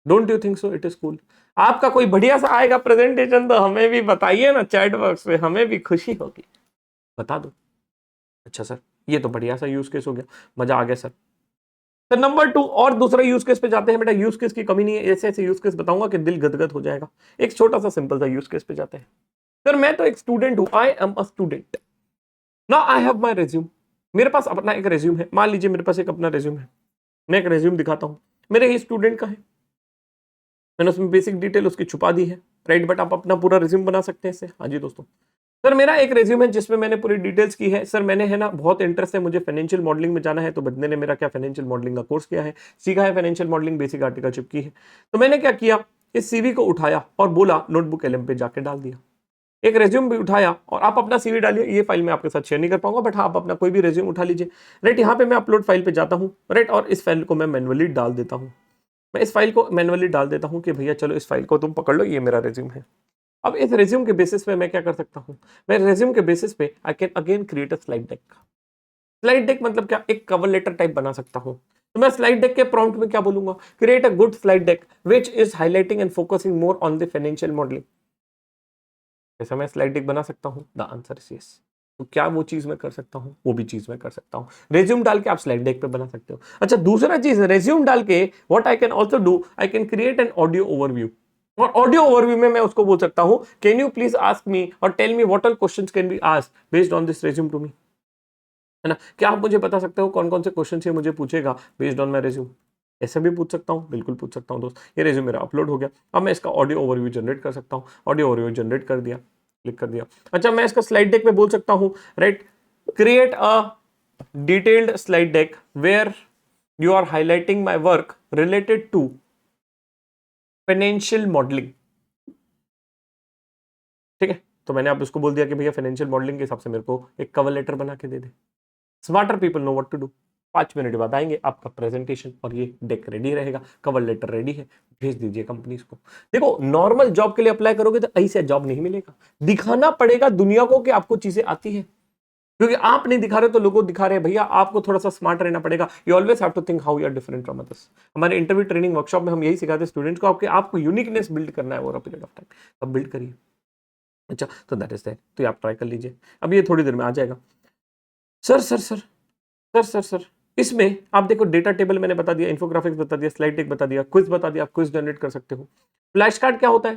Don't you think so? It is cool. आपका कोई बढ़िया सा आएगा प्रेजेंटेशन तो हमें भी बताइए ना चैट बॉक्स में, हमें भी खुशी होगी, बता दो। अच्छा सर, ये तो बढ़िया सा यूज केस हो गया, मजा आ गया सर। तो नंबर 2 और दूसरा यूज केस पे जाते हैं। बेटा यूज केस की कमी नहीं है, ऐसे ऐसे यूज केस बताऊंगा कि दिल गदगद हो जाएगा। एक छोटा सा सिंपल सा यूज केस पे जाते हैं। सर मैं तो एक स्टूडेंट हूं, I am a student, now I have my resume. मेरे पास अपना एक रिज्यूम है, मान लीजिए मेरे पास एक अपना रिज्यूम है, मैं एक रिज्यूम दिखाता हूं, मेरे ही स्टूडेंट का है, मैंने उसमें बेसिक डिटेल उसकी छुपा दी है, राइट, बट आप अपना पूरा रिज्यूम बना सकते हैं इससे। हाँ जी दोस्तों, सर मेरा एक रिज्यूम है जिसमें मैंने पूरी डिटेल्स की है। सर मैंने, है ना, बहुत इंटरेस्ट है मुझे फाइनेंशियल मॉडलिंग में जाना है, तो बंदे ने मेरा क्या फाइनेंशियल मॉडलिंग का कोर्स किया है, सीखा है फाइनेंशियल मॉडलिंग, बेसिक आर्टिकलशिप की है। तो मैंने क्या किया, इस सीवी को उठाया और बोला नोटबुक एलएम पे जाके डाल दिया। एक रेज्यूम भी उठाया और आप अपना सीवी डालिए, ये फाइल मैं आपके साथ शेयर नहीं कर पाऊंगा, बट हाँ आप अपना कोई भी रेज्यूम उठा लीजिए। राइट, यहाँ पे मैं अपलोड फाइल पे जाता हूँ, राइट, और इस फाइल को मैं मैनुअली डाल देता हूँ। मैं इस फाइल को मैनुअली डाल देता हूँ कि भैया चलो इस फाइल को तुम पकड़ लो, ये मेरा रेज्यूम है। अब इस रेज्यूम के बेसिस पे मैं क्या कर सकता हूँ, मैं रेज्यूम के बेसिस पे I can again create a slide deck. Slide deck मतलब क्या, एक कवर लेटर टाइप बना सकता हूँ। तो मैं स्लाइड डेक के प्रॉम्प्ट में क्या बोलूंगा, create a good slide deck which is highlighting and focusing more on the financial modelling. ऐसा मैं स्लाइड डेक बना सकता हूँ? The answer is yes. तो क्या वो चीज मैं कर सकता हूँ? वो भी चीज मैं कर सकता हूँ। रेज्यूम डाल के आप स्लाइड डेक पे बना सकते हो। अच्छा, दूसरा चीज, रेज्यूम डाल के what I can also do, I can create an audio overview. और ऑडियो ओवरव्यू में मैं उसको बोल सकता हूँ, can you please ask me और tell me what all questions can be asked based on this resume to me, है ना। क्या आप मुझे बता सकते हो कौन कौन से क्वेश्चन ये मुझे पूछेगा बेस्ड ऑन माई रेज्यूम? ऐसा भी पूछ सकता हूँ, बिल्कुल पूछ सकता हूँ दोस्त। ये रेज्यूम मेरा अपलोड हो गया, अब मैं इसका ऑडियो ओवरव्यू जनरेट कर सकता हूँ। ऑडियो ओवरव्यू जनरेट कर दिया, क्लिक कर दिया। अच्छा, मैं इसका स्लाइड डेक में बोल सकता हूँ, right, create a detailed slide deck where you are highlighting my work related to financial modelling. ठीक है, तो मैंने आप उसको बोल दिया कि भैया फाइनेंशियल मॉडलिंग के हिसाब से मेरे को एक कवर लेटर बना के दे दे। Smarter people know what to do. 5 minute बाद आएंगे, आपका प्रेजेंटेशन और ये डेक रेडी रहेगा, कवर लेटर रेडी है, भेज दीजिए कंपनीज को। देखो, नॉर्मल जॉब के लिए अप्लाई करोगे तो ऐसे जॉब नहीं मिलेगा, दिखाना पड़ेगा दुनिया को कि आपको चीजें आती है, क्योंकि आप नहीं दिखा रहे तो लोगों दिखा रहे हैं। भैया आपको थोड़ा सा स्मार्ट रहना पड़ेगा। You always have to think how you are different from others. हमारे इंटरव्यू ट्रेनिंग वर्कशॉप में हम यही सिखाते हैं स्टूडेंट्स को, आपको यूनिकनेस बिल्ड करना है over a period of time, अब बिल्ड करिए। अच्छा, तो दैट इज दैट, तो ये आप ट्राई कर लीजिए, अब ये थोड़ी देर में आ जाएगा। Sir sir sir sir sir sir इसमें आप देखो, डेटा टेबल मैंने बता दिया, इन्फोग्राफिक्स बता दिया, स्लाइड डेक बता दिया, क्विज बता दिया, आप क्विज जनरेट कर सकते हो। फ्लैश कार्ड क्या होता है?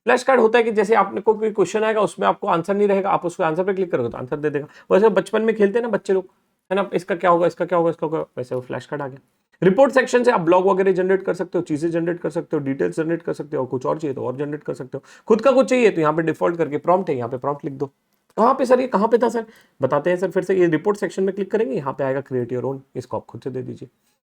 फ्लैश कार्ड होता है कि जैसे आपने को कोई क्वेश्चन आएगा, उसमें आपको आंसर नहीं रहेगा, आप उसको आंसर पे क्लिक करोगे तो आंसर दे देगा। वैसे बचपन में खेलते हैं ना बच्चे लोग, है ना, इसका क्या होगा, इसका क्या होगा, इसका होगा, वैसे वो फ्लैश कार्ड आ गया। रिपोर्ट सेक्शन से आप ब्लॉग वगैरह जनरेट कर सकते हो, चीजें जनरेट कर सकते हो, डिटेल्स जनरेट कर सकते हो, कुछ और चाहिए तो और जनरेट कर सकते हो, खुद का कुछ चाहिए तो यहाँ पे डिफॉल्ट करके प्रॉम्प्ट है, यहाँ पे प्रॉम्प्ट लिख दो। कहाँ पे सर, ये कहाँ पे था सर, बताते हैं सर फिर से। ये रिपोर्ट सेक्शन में क्लिक करेंगे, यहाँ पे आएगा क्रिएट योर ओन, इसको आप खुद से दे दीजिए।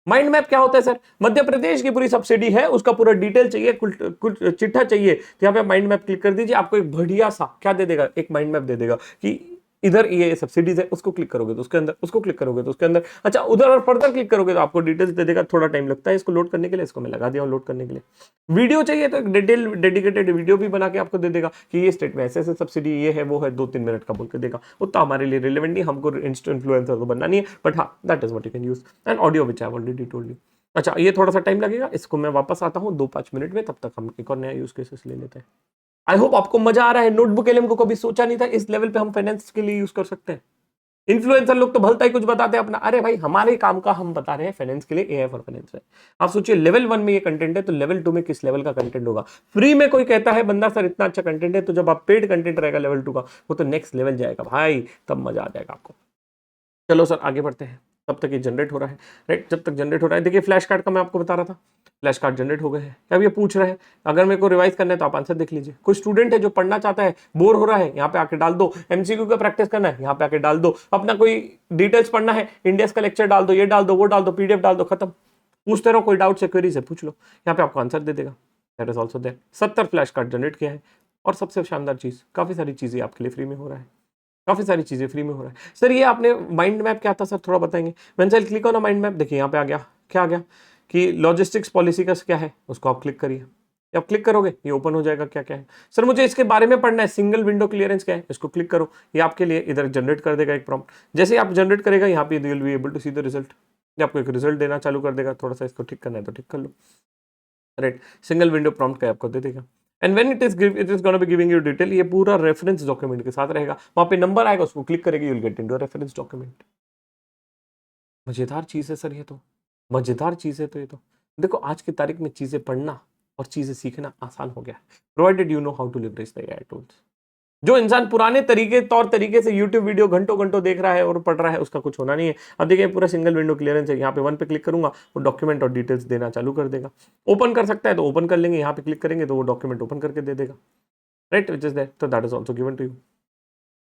माइंड मैप क्या होता है सर? मध्य प्रदेश की पूरी सब्सिडी है, उसका पूरा डिटेल चाहिए, कुछ चिट्ठा चाहिए, तो यहाँ पे माइंड मैप क्लिक कर दीजिए, आपको एक बढ़िया सा क्या दे देगा, एक माइंड मैप दे देगा कि इधर ये सब्सिडीज है, उसको क्लिक करोगे तो उसके अंदर, उसको क्लिक करोगे तो उसके अंदर, अच्छा उधर और फर्दर क्लिक करोगे तो आपको डिटेल्स दे देगा। थोड़ा टाइम लगता है इसको लोड करने के लिए, इसको मैं लगा दिया हूं लोड करने के लिए। वीडियो चाहिए तो एक डिटेल डेडिकेटेड वीडियो भी बना के आपको दे देगा कि ये स्टेट में ऐसे ऐसे सब्सिडी ये है वो है, 2-3 मिनट का बोल के देगा। उतना हमारे लिए रिलेवेंट नहीं, हमको इंस्टा इन्फ्लुएंसर तो बनना नहीं है, बट हाँ that is what you can use. And audio which I already told you. अच्छा, ये थोड़ा सा टाइम लगेगा, इसको मैं वापस आता हूँ 2-5 मिनट में, तब तक हम एक और नया यूज केसेस ले लेते हैं। आई होप आपको मजा आ रहा है। नोटबुक एलएम को कभी सोचा नहीं था इस लेवल पे हम फाइनेंस के लिए यूज कर सकते हैं। इन्फ्लुएंसर लोग तो भलता ही कुछ बताते हैं अपना, अरे भाई हमारे काम का हम बता रहे हैं फाइनेंस के लिए, एआई फॉर फाइनेंस है। आप सोचिए लेवल 1 में ये कंटेंट है, तो लेवल 2 में किस लेवल का कंटेंट होगा। फ्री में कोई कहता है बंदा सर इतना अच्छा कंटेंट है, तो जब आप पेड कंटेंट रहेगा लेवल 2 का, वो तो नेक्स्ट लेवल जाएगा भाई, तब मजा आ जाएगा आपको। चलो सर आगे बढ़ते हैं, तब तक ये जनरेट हो रहा है, राइट। जब तक जनरेट हो रहा है, देखिए फ्लैश कार्ड का मैं आपको बता रहा था, फ्लैश कार्ड जनरेट हो गए हैं। अब ये पूछ रहा है, अगर मेरे को रिवाइज करना है तो आप आंसर देख लीजिए। कोई स्टूडेंट है जो पढ़ना चाहता है, बोर हो रहा है, यहाँ पे आके डाल दो। एमसीक्यू का प्रैक्टिस करना है, यहाँ पे आके डाल दो। अपना कोई डिटेल्स पढ़ना है, इंडियस का लेक्चर डाल दो, ये डाल दो, वो डाल दो, पीडीएफ डाल दो, खत्म। पूछते रहो, कोई डाउट से क्वेरी से पूछ लो, यहाँ पे आपको आंसर दे देगा। That is also there. 70 flash card generate किया है, और सबसे शानदार चीज, काफी सारी चीजें आपके लिए फ्री में हो रहा है, काफी सारी चीजें फ्री में हो रहा है। सर ये आपने माइंड मैप क्या था सर, थोड़ा बताएंगे। When I click on a mind map, देखिए यहाँ पे आ गया, क्या आ गया कि लॉजिस्टिक्स पॉलिसी का क्या है, उसको आप क्लिक करिए। आप क्लिक करोगे ये ओपन हो जाएगा, क्या क्या है। सर मुझे इसके बारे में पढ़ना है, सिंगल विंडो क्लियरेंस क्या है, इसको क्लिक करो, ये आपके लिए इधर जनरेट कर देगा एक प्रॉम्प्ट। जैसे आप जनरेट करेगा, यहाँ पे you will be able to see the result, ये आपको एक रिजल्ट देना चालू कर देगा। थोड़ा सा इसको ठीक करना है तो ठीक कर लो, राइट। सिंगल विंडो प्रॉम्प्ट का आपको दे देगा। And when it is gonna be giving you detail, ये पूरा रेफरेंस डॉक्यूमेंट के साथ रहेगा, वहां पे नंबर आएगा, उसको क्लिक करेंगे, you will get into reference document. मजेदार चीज है सर ये तो, मजेदार चीज है तो ये तो। देखो आज की तारीख में चीजें पढ़ना और चीजें सीखना आसान हो गया है, provided you know how to leverage the AI tools. जो इंसान पुराने तौर तरीके से यूट्यूब वीडियो घंटों घंटों देख रहा है और पढ़ रहा है, उसका कुछ होना नहीं है। अब देखिए पूरा सिंगल विंडो क्लियरेंस है, यहाँ पे 1 पे क्लिक करूंगा, वो डॉक्यूमेंट और डिटेल्स देना चालू कर देगा। ओपन कर सकता है तो ओपन कर लेंगे, यहाँ पे क्लिक करेंगे तो वो डॉक्यूमेंट ओपन करके दे देगा, राइट, विच इज दैट। तो that is also given to you.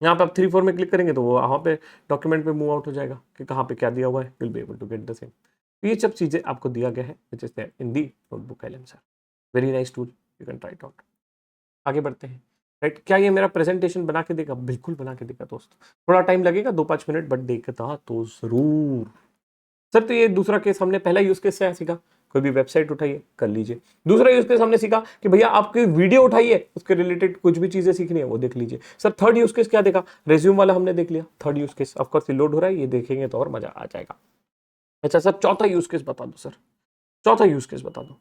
यहाँ पे आप 3-4 में क्लिक करेंगे तो वो वहाँ पे डॉक्यूमेंट पे मूव आउट हो जाएगा कि कहाँ पे क्या दिया हुआ है, will be able to get the same. ये सब चीजें आपको दिया गया है, which is there in the notebook LM sir. Very nice tool, you can try it out. आगे बढ़ते हैं, राइट। क्या ये मेरा प्रेजेंटेशन बना के देगा? बिल्कुल बना के देगा दोस्त, थोड़ा टाइम लगेगा 2-5 मिनट, बट देगा तो जरूर। सर तो ये दूसरा केस हमने पहला यूज केस से सीखा, कोई भी वेबसाइट उठाइए कर लीजिए। दूसरा यूज केस हमने सीखा कि भैया आपकी वीडियो उठाइए, उसके रिलेटेड कुछ भी चीजें सीखनी है वो देख लीजिए। सर थर्ड यूज केस क्या देखा? रेज्यूम वाला हमने देख लिया। Third use case of course load हो रहा है, ये देखेंगे तो और मजा आ जाएगा। अच्छा सर चौथा यूज केस बता दो सर, चौथा यूज केस बता दो।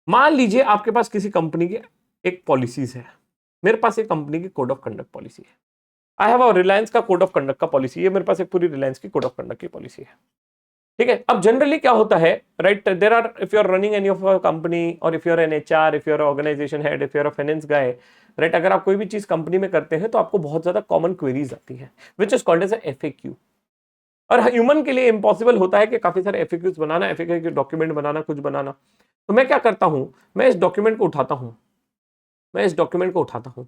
मान लीजिए आपके पास किसी कंपनी की एक पॉलिसीज है, मेरे पास एक कंपनी की कोड ऑफ कंडक्ट पॉलिसी है। आई हैव अ रिलायंस का कोड ऑफ कंडक्ट का पॉलिसी है, मेरे पास एक पूरी रिलायंस की कोड ऑफ कंडक्ट की पॉलिसी है, ठीक है। अब जनरली क्या होता है, right, there are, if you are running any of a company और if you are an HR, if you are organization head, if you are a finance guy, right, अगर आप कोई भी चीज कंपनी में करते हैं तो आपको बहुत ज्यादा कॉमन क्वेरीज आती है, which is called as FAQ. और ह्यूमन के लिए इम्पॉसिबल होता है कि काफी सारे एफएक्यूज बनाना, एफएक्यू डॉक्यूमेंट बनाना, कुछ बनाना। तो मैं क्या करता हूं, मैं इस डॉक्यूमेंट को उठाता हूं, मैं इस डॉक्यूमेंट को उठाता हूं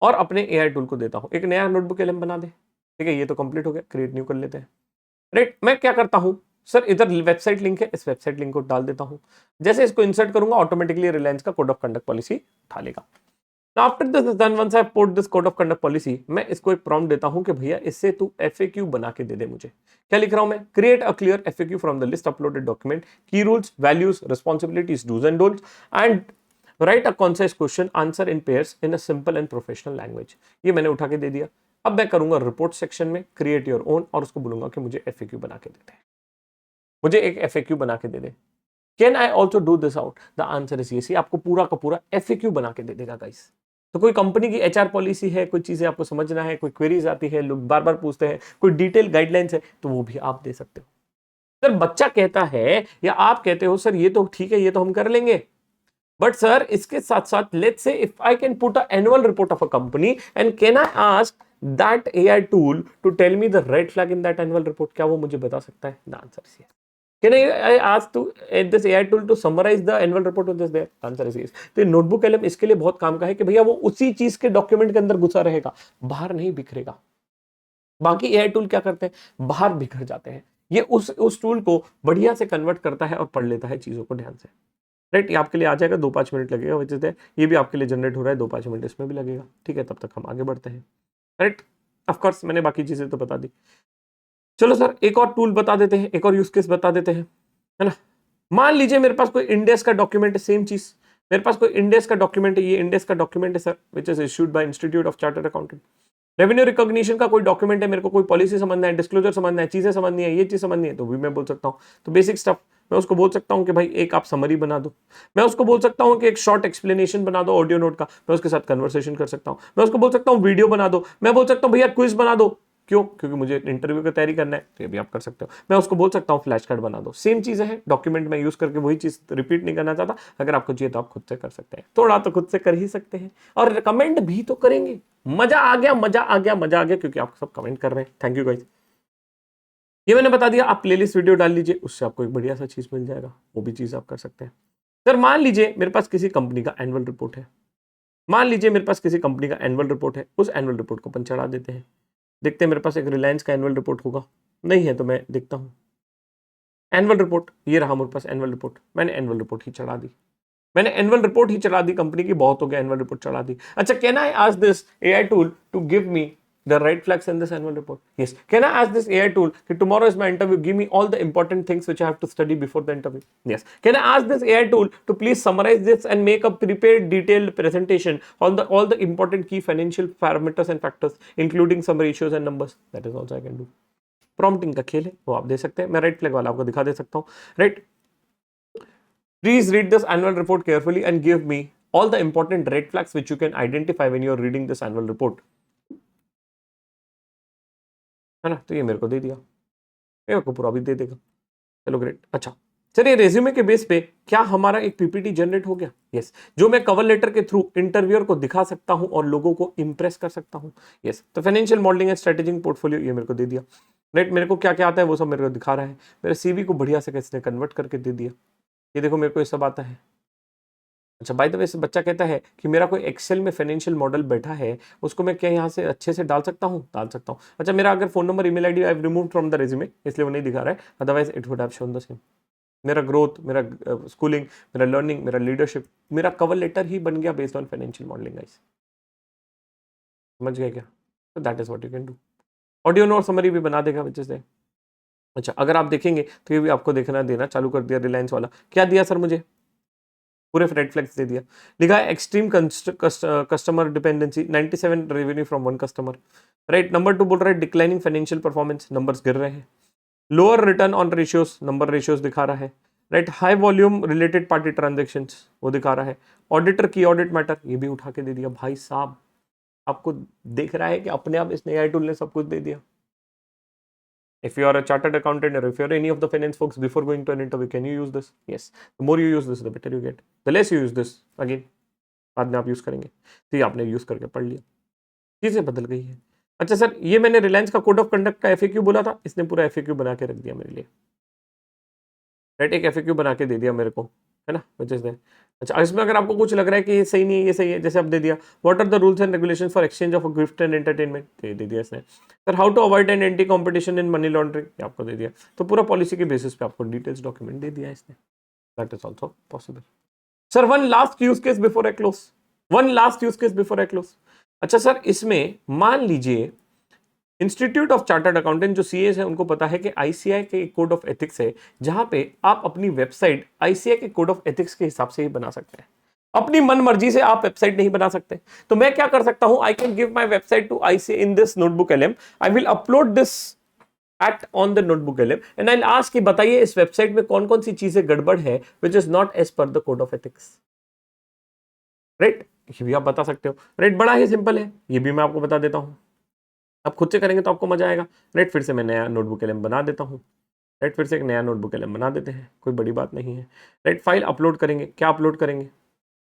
और अपने एआई टूल को देता हूं, एक नया नोटबुक एलएम बना दे, ठीक है। ये तो कंप्लीट हो गया, क्रिएट न्यू कर लेते हैं, राइट। मैं क्या करता हूं सर, इधर वेबसाइट लिंक है, इस वेबसाइट लिंक को डाल देता हूं। जैसे इसको इंसर्ट करूंगा, ऑटोमेटिकली रिलायंस का कोड ऑफ कंडक्ट पॉलिसी उठा लेगा। Now after this is done, once I put this code of conduct policy, मैं इसको एक प्रॉम्प्ट देता हूं कि भैया इससे तू FAQ बना के दे दे मुझे। क्या लिख रहा हूं मैं? Create a clear FAQ from the list uploaded document, key rules, values, responsibilities, dos and don'ts, and write a concise question answer in pairs in a simple and professional language. ये मैंने उठा के दे दिया। अब मैं करूंगा रिपोर्ट सेक्शन में क्रिएट योर ओन, और उसको बोलूंगा कि मुझे FAQ बना के दे दे, मुझे एक FAQ बना के दे दे। Can I also do this out? The answer is yes, आपको पूरा का पूरा FAQ बना के दे देगा गाइस। तो कोई कंपनी की एचआर पॉलिसी है, कोई चीजें आपको समझना है, कोई क्वेरीज आती है, लोग बार बार पूछते हैं, कोई डिटेल गाइडलाइंस है, तो वो भी आप दे सकते हो। सर बच्चा कहता है या आप कहते हो सर ये तो ठीक है, ये तो हम कर लेंगे, बट सर इसके साथ साथ let's say if I can put a annual report of a company and can I ask that AI tool to tell me the red flag in that annual report, क्या वो मुझे बता सकता है? The answer is yes. Can I ask to this AI tool to summarize the annual report with this there? Answer is yes. तो notebook LM इसके लिए बहुत काम का है कि भैया वो उसी चीज के डॉक्यूमेंट के अंदर घुसा रहेगा, बाहर नहीं बिखरेगा। बाकी एआई टूल क्या करते हैं, बाहर बिखर जाते हैं। ये उस टूल को बढ़िया से कन्वर्ट करता है और पढ़ लेता है चीजों को ध्यान से। राइट, ये आपके लिए आ जाएगा, 2-5 मिनट लगेगा विच इज ये भी आपके लिए जनरेट हो रहा है, 2-5 मिनट इसमें भी लगेगा। ठीक है, तब तक हम आगे बढ़ते हैं। राइट, ऑफकोर्स मैंने बाकी चीजें तो बता दी। चलो सर एक और टूल बता देते हैं, एक और यूज केस बता देते हैं, है ना। मान लीजिए मेरे पास कोई इंडेस का डॉक्यूमेंट है, सेम चीज, मेरे पास कोई इंडेस का डॉक्यूमेंट है, ये इंडेस का डॉक्यूमेंट है sir, which is issued by institute of chartered accountant. Revenue recognition का कोई डॉक्यूमेंट है, मेरे को कोई पॉलिसी समझना है, डिस्क्लोजर समझना है, चीजें समझनी है, ये चीज समझनी है, तो भी मैं बोल सकता हूँ। तो बेसिक स्टफ मैं उसको बोल सकता हूँ कि भाई एक आप समरी बना दो, मैं उसको बोल सकता हूँ कि एक शॉर्ट एक्सप्लेनेशन बना दो ऑडियो नोट का, मैं उसके साथ कन्वर्सेशन कर सकता हूँ, मैं उसको बोल सकता हूँ वीडियो बना दो, मैं बोल सकता हूँ भैया क्विज बना दो, क्यों? क्योंकि मुझे इंटरव्यू की तैयारी करना है, तो ये भी आप कर सकते हो। मैं उसको बोल सकता हूँ फ्लैश कार्ड बना दो, सेम चीजें हैं, डॉक्यूमेंट में यूज करके वही चीज रिपीट नहीं करना चाहता, अगर आपको चाहिए तो आप खुद से कर सकते हैं, थोड़ा तो खुद से कर ही सकते हैं, और रिकमेंड भी तो करेंगे। मजा आ गया, मजा आ गया, मजा आ गया, क्योंकि आप सब कमेंट कर रहे हैं, थैंक यू गाइस। ये मैंने बता दिया, आप प्लेलिस्ट वीडियो डाल लीजिए, उससे आपको एक बढ़िया सा चीज मिल जाएगा, वो भी चीज आप कर सकते हैं। सर मान लीजिए मेरे पास किसी कंपनी का एनुअल रिपोर्ट है, मान लीजिए मेरे पास किसी कंपनी का एनुअल रिपोर्ट है, उस एनुअल रिपोर्ट को अपन चढ़ा देते हैं, देखते हैं मेरे पास एक रिलायंस का एनुअल रिपोर्ट होगा, नहीं है तो मैं देखता हूं एनुअल रिपोर्ट, ये रहा मेरे पास एनुअल रिपोर्ट, मैंने एनुअल रिपोर्ट ही चढ़ा दी, मैंने एनुअल रिपोर्ट ही चढ़ा दी, कंपनी की बहुत हो गया, एनुअल रिपोर्ट चढ़ा दी। अच्छा, can I ask this AI tool to give me the red flags in this annual report? Yes. Can I ask this AI tool that tomorrow is my interview, give me all the important things which I have to study before the interview? Yes. Can I ask this AI tool to please summarize this and make a prepared detailed presentation on all the important key financial parameters and factors including some ratios and numbers? That is also I can do. Prompting का खेल है, वो आप दे सकते हैं, मैं red flag वाला आपको दिखा दे सकता हूँ। Right, please read this annual report carefully and give me all the important red flags which you can identify when you are reading this annual report. है ना, तो ये मेरे को दे दिया, ये आपको पूरा भी दे देगा। चलो ग्रेट। अच्छा चलिए, रेज्यूमे के बेस पे क्या हमारा एक पीपीटी जनरेट हो गया? यस, जो मैं कवर लेटर के थ्रू इंटरव्यूअर को दिखा सकता हूं और लोगों को इंप्रेस कर सकता हूं। यस, तो financial modelling and strategic portfolio ये मेरे को दे दिया। राइट, मेरे को क्या क्या आता है वो सब मेरे को दिखा रहा है, मेरे सीवी को बढ़िया से किसने कन्वर्ट करके दे दिया, ये देखो मेरे को ये सब आता है। अच्छा, बाय द वे बच्चा कहता है कि मेरा कोई एक्सेल में फाइनेंशियल मॉडल बैठा है, उसको मैं क्या यहाँ से अच्छे से डाल सकता हूँ? डाल सकता हूँ। अच्छा, मेरा अगर phone number email ID I remove from the resume, इसलिए वो नहीं दिखा रहा है, otherwise it would have shown the same. मेरा ग्रोथ, मेरा स्कूलिंग, मेरा लर्निंग, मेरा लीडरशिप, मेरा कवर लेटर ही बन गया based on financial modelling. Guys समझ गए क्या? तो that is what you can do. Audio note summary भी बना देगा विच इज देयर। अच्छा, अगर आप देखेंगे तो ये भी आपको देखना देना चालू कर दिया। रिलायंस वाला क्या दिया सर मुझे? पूरे रेड फ्लैग्स दे दिया। लिखा है extreme customer dependency, 97 revenue from one customer. Right, number 2 बोल रहा है डिक्लाइनिंग फाइनेंशियल परफॉर्मेंस, नंबर्स गिर रहे हैं। Lower return on ratios, number ratios दिखा रहा है। Right, high volume related party transactions वो दिखा रहा है। ऑडिटर की ऑडिट मैटर ये भी उठा के दे दिया। भाई साहब, आपको देख रहा है कि अपने आप इसने एआई टूल ने सब कुछ दे दिया। If you are a chartered accountant or if you are any of the finance folks before going to an interview, can you use this? Yes. The more you use this, the better you get. The less you use this, again, बाद में आप use करेंगे। तो ये आपने use करके पढ़ लिया, चीजें बदल गई है। अच्छा सर, ये मैंने रिलायंस का कोड ऑफ कंडक्ट का एफएक्यू बोला था, इसने पूरा एफएक्यू बना के रख दिया मेरे लिए। राइट, एक एफएक्यू बना के दे दिया मेरे को, है ना, विच इज देयर। अच्छा, इसमें अगर आपको कुछ लग रहा है कि ये सही नहीं है, ये सही है, जैसे अब दे दिया what are the rules and regulations for exchange of gift and entertainment, दे दिया इसने। Sir how to avoid and anti competition in money laundering, ये आपको दे दिया। तो पूरा पॉलिसी के बेसिस पे आपको डिटेल्स डॉक्यूमेंट दे दिया इसने। That is also possible. Sir one last use case before I close, one last use case before I close. अच्छा सर, इसमें मान लीजिए इंस्टीट्यूट ऑफ चार्टर्ड अकाउंटेंट जो सीएस है उनको पता है कि आईसीआई के कोड ऑफ एथिक्स है, जहां पे आप अपनी वेबसाइट आईसीआई के कोड ऑफ एथिक्स के हिसाब से ही बना सकते हैं। अपनी मन मर्जी से आप वेबसाइट नहीं बना सकते। तो मैं क्या कर सकता हूं, I can give my website to ICI in this notebook LM, I will upload this at on the notebook LM and I will ask कि बताइए इस वेबसाइट में कौन कौन सी चीजें गड़बड़ है which is not as per the code of ethics. Right, ये भी आप बता सकते हो, राइट। बड़ा ही सिंपल है, ये भी मैं आपको बता देता हूँ। आप खुद से करेंगे तो आपको मजा आएगा, राइट। फिर से मैं नया नोटबुक एलएम बना देता हूँ, राइट। फिर से एक नया नोटबुक एलएम बना देते हैं, कोई बड़ी बात नहीं है, राइट। फाइल अपलोड करेंगे, क्या अपलोड करेंगे,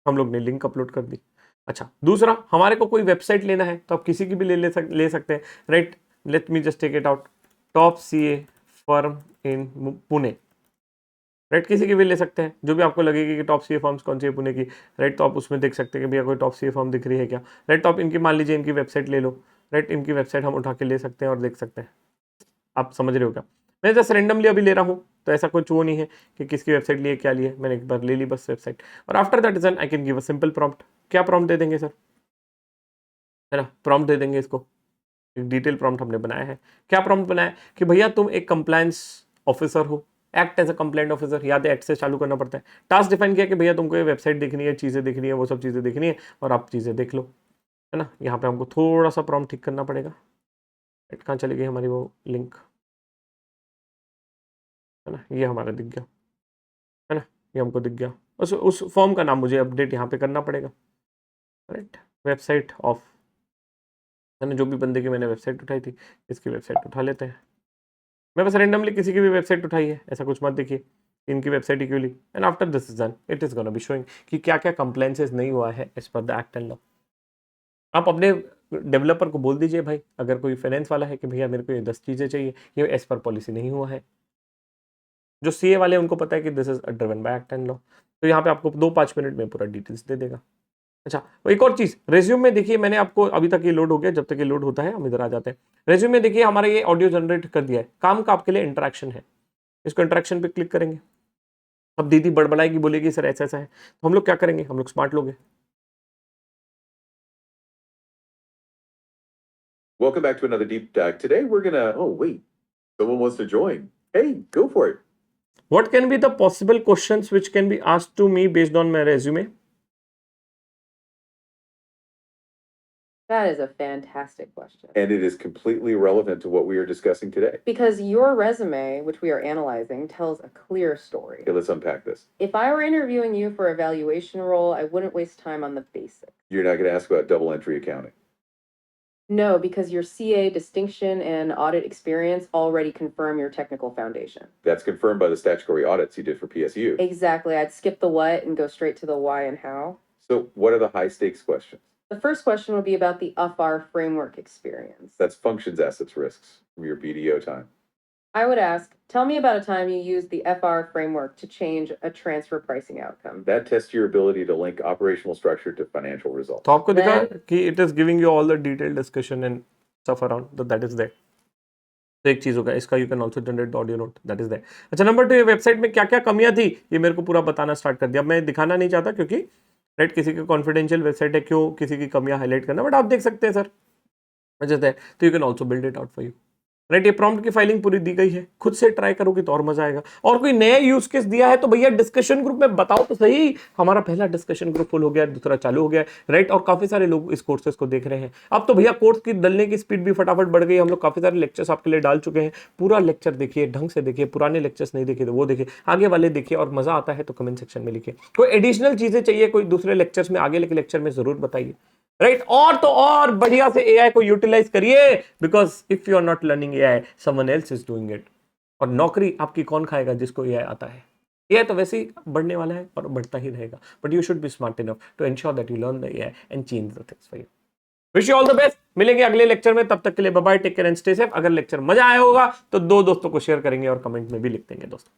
हम लोग ने लिंक अपलोड कर दी। अच्छा, दूसरा, हमारे को कोई वेबसाइट लेना है तो आप किसी की भी ले सकते हैं, right. Let me just take it out, top CA firm in Pune, right. किसी की भी ले सकते हैं, जो भी आपको लगेगी कि टॉप सीए फर्म्स कौन सी है पुणे की, राइट। तो आप उसमें देख सकते हैं कि भैया कोई टॉप सीए फर्म दिख रही है क्या, राइट। तो आप इनकी मान लीजिए इनकी वेबसाइट ले लो, राइट। इनकी वेबसाइट हम उठा के ले सकते हैं और देख सकते हैं। आप समझ रहे हो क्या, मैं जस्ट रेंडमली अभी ले रहा हूँ, तो ऐसा कुछ वो नहीं है कि किसकी वेबसाइट लिए क्या लिए, मैंने एक बार ले ली बस वेबसाइट। और after that is I can give a simple prompt. क्या प्रॉम्प्ट दे देंगे सर, है ना, प्रॉम्प्ट दे देंगे इसको, एक डिटेल प्रॉम्प्ट हमने बनाया है। क्या प्रॉम्प्ट बनाया कि भैया तुम एक कंप्लायंस ऑफिसर हो, act as a complaint officer, याद है एक्ट से चालू करना पड़ता है। टास्क डिफाइन किया कि भैया तुमको ये वेबसाइट देखनी है, चीज़ें देखनी है, वो सब चीज़ें देखनी है और आप चीज़ें देख लो, है ना। यहाँ पे हमको थोड़ा सा प्रॉम्प्ट ठीक करना पड़ेगा, कहाँ चली गई हमारी वो लिंक, है ना, ये हमारा दिख गया, है ना, ये हमको दिख गया। उस फॉर्म का नाम मुझे अपडेट यहाँ पे करना पड़ेगा, राइट। वेबसाइट ऑफ, मैंने जो भी बंदे की मैंने वेबसाइट उठाई थी, इसकी वेबसाइट उठा लेते हैं। मैं बस रेंडमली किसी की भी वेबसाइट उठाई है, ऐसा कुछ मत देखिए, इनकी वेबसाइट ही क्यों ली। And after this is done, it is gonna be showing कि क्या क्या कंप्लायंसेस नहीं हुआ है as per the act and law. आप अपने डेवलपर को बोल दीजिए भाई, अगर कोई फाइनेंस वाला है कि भैया मेरे को ये 10 चीज़ें चाहिए, ये एज पर पॉलिसी नहीं हुआ है। जो सीए वाले हैं उनको पता है कि this is driven by act and law, तो यहाँ पे आपको 2-5 मिनट में पूरा डिटेल्स दे देगा। अच्छा, एक और चीज, रेज्यूम में देखिए, मैंने आपको अभी तक ये लोड हो गया, जब तक ये लोड होता है हम इधर आ जाते हैं। रेज्यूम में देखिए हमारा ये ऑडियो जनरेट कर दिया है, काम का आपके लिए इंटरेक्शन है। इसको इंटरेक्शन पे क्लिक करेंगे, अब दीदी बड़बड़ाएगी, बोलेगी सर ऐसा ऐसा है, तो हम लोग क्या करेंगे, हम लोग स्मार्ट लोग हैं। Welcome back to another deep dive. Today we're gonna. Oh wait, someone wants to join. Hey, go for it. What can be the possible questions which can be asked to me based on my resume? That is a fantastic question. And it is completely relevant to what we are discussing today. Because your resume, which we are analyzing, tells a clear story. Okay, let's unpack this. If I were interviewing you for a valuation role, I wouldn't waste time on the basics. You're not going to ask about double entry accounting. No, because your CA distinction and audit experience already confirm your technical foundation. That's confirmed by the statutory audits you did for PSU. Exactly. I'd skip the what and go straight to the why and how. So, what are the high stakes questions? The first question would be about the UFR framework experience. That's functions, assets, risks from your BDO time. I would ask, tell me about a time you used the FR framework to change a transfer pricing outcome. That tests your ability to link operational structure to financial results. तो आपको दिखा कि it is giving you all the detailed discussion and stuff around, so that is there. तो एक चीज होगा इसका, you can also generate the audio note, that is there. अच्छा, नंबर 2, ये वेबसाइट में क्या क्या कमियां थी ये मेरे को पूरा बताना स्टार्ट कर दिया। मैं दिखाना नहीं चाहता क्योंकि राइट किसी की कॉन्फिडेंशियल वेबसाइट है, क्यों किसी की कमियां हाईलाइट करना, बट आप देख सकते हैं सर, तो you can also build it out for you, right. ये प्रॉम्प्ट की फाइलिंग पूरी दी गई है, खुद से ट्राई करोगे तो और मजा आएगा। और कोई नया यूज केस दिया है तो भैया डिस्कशन ग्रुप में बताओ तो सही। हमारा पहला डिस्कशन ग्रुप फुल हो गया, दूसरा चालू हो गया, राइट। और काफी सारे लोग इस कोर्सेज को देख रहे हैं। अब तो भैया कोर्स की डलने की स्पीड भी फटाफट बढ़ गई, हम लोग काफी सारे लेक्चर्स आपके लिए डाल चुके हैं। पूरा लेक्चर देखिए, ढंग से देखिए, पुराने लेक्चर्स नहीं देखे तो वो देखिए, आगे वाले देखिए, और मजा आता है तो कमेंट सेक्शन में लिखिए। कोई एडिशनल चीजें चाहिए कोई दूसरे लेक्चर्स में, आगे के लेक्चर में जरूर बताइए, राइट। और तो और बढ़िया से एआई को यूटिलाइज करिए, because if you are not learning AI someone else is doing it. और नौकरी आपकी कौन खाएगा, जिसको एआई आता है। एआई तो वैसे ही बढ़ने वाला है और बढ़ता ही रहेगा, but you should be smart enough to ensure that you learn the AI and change the things for you. Wish you all the best, मिलेंगे अगले लेक्चर में, तब तक के लिए bye bye, take care and stay safe. अगर lecture मजा आया होगा तो 2 दोस्तों को शेयर करेंगे और कमेंट में भी लिख देंगे दोस्तों।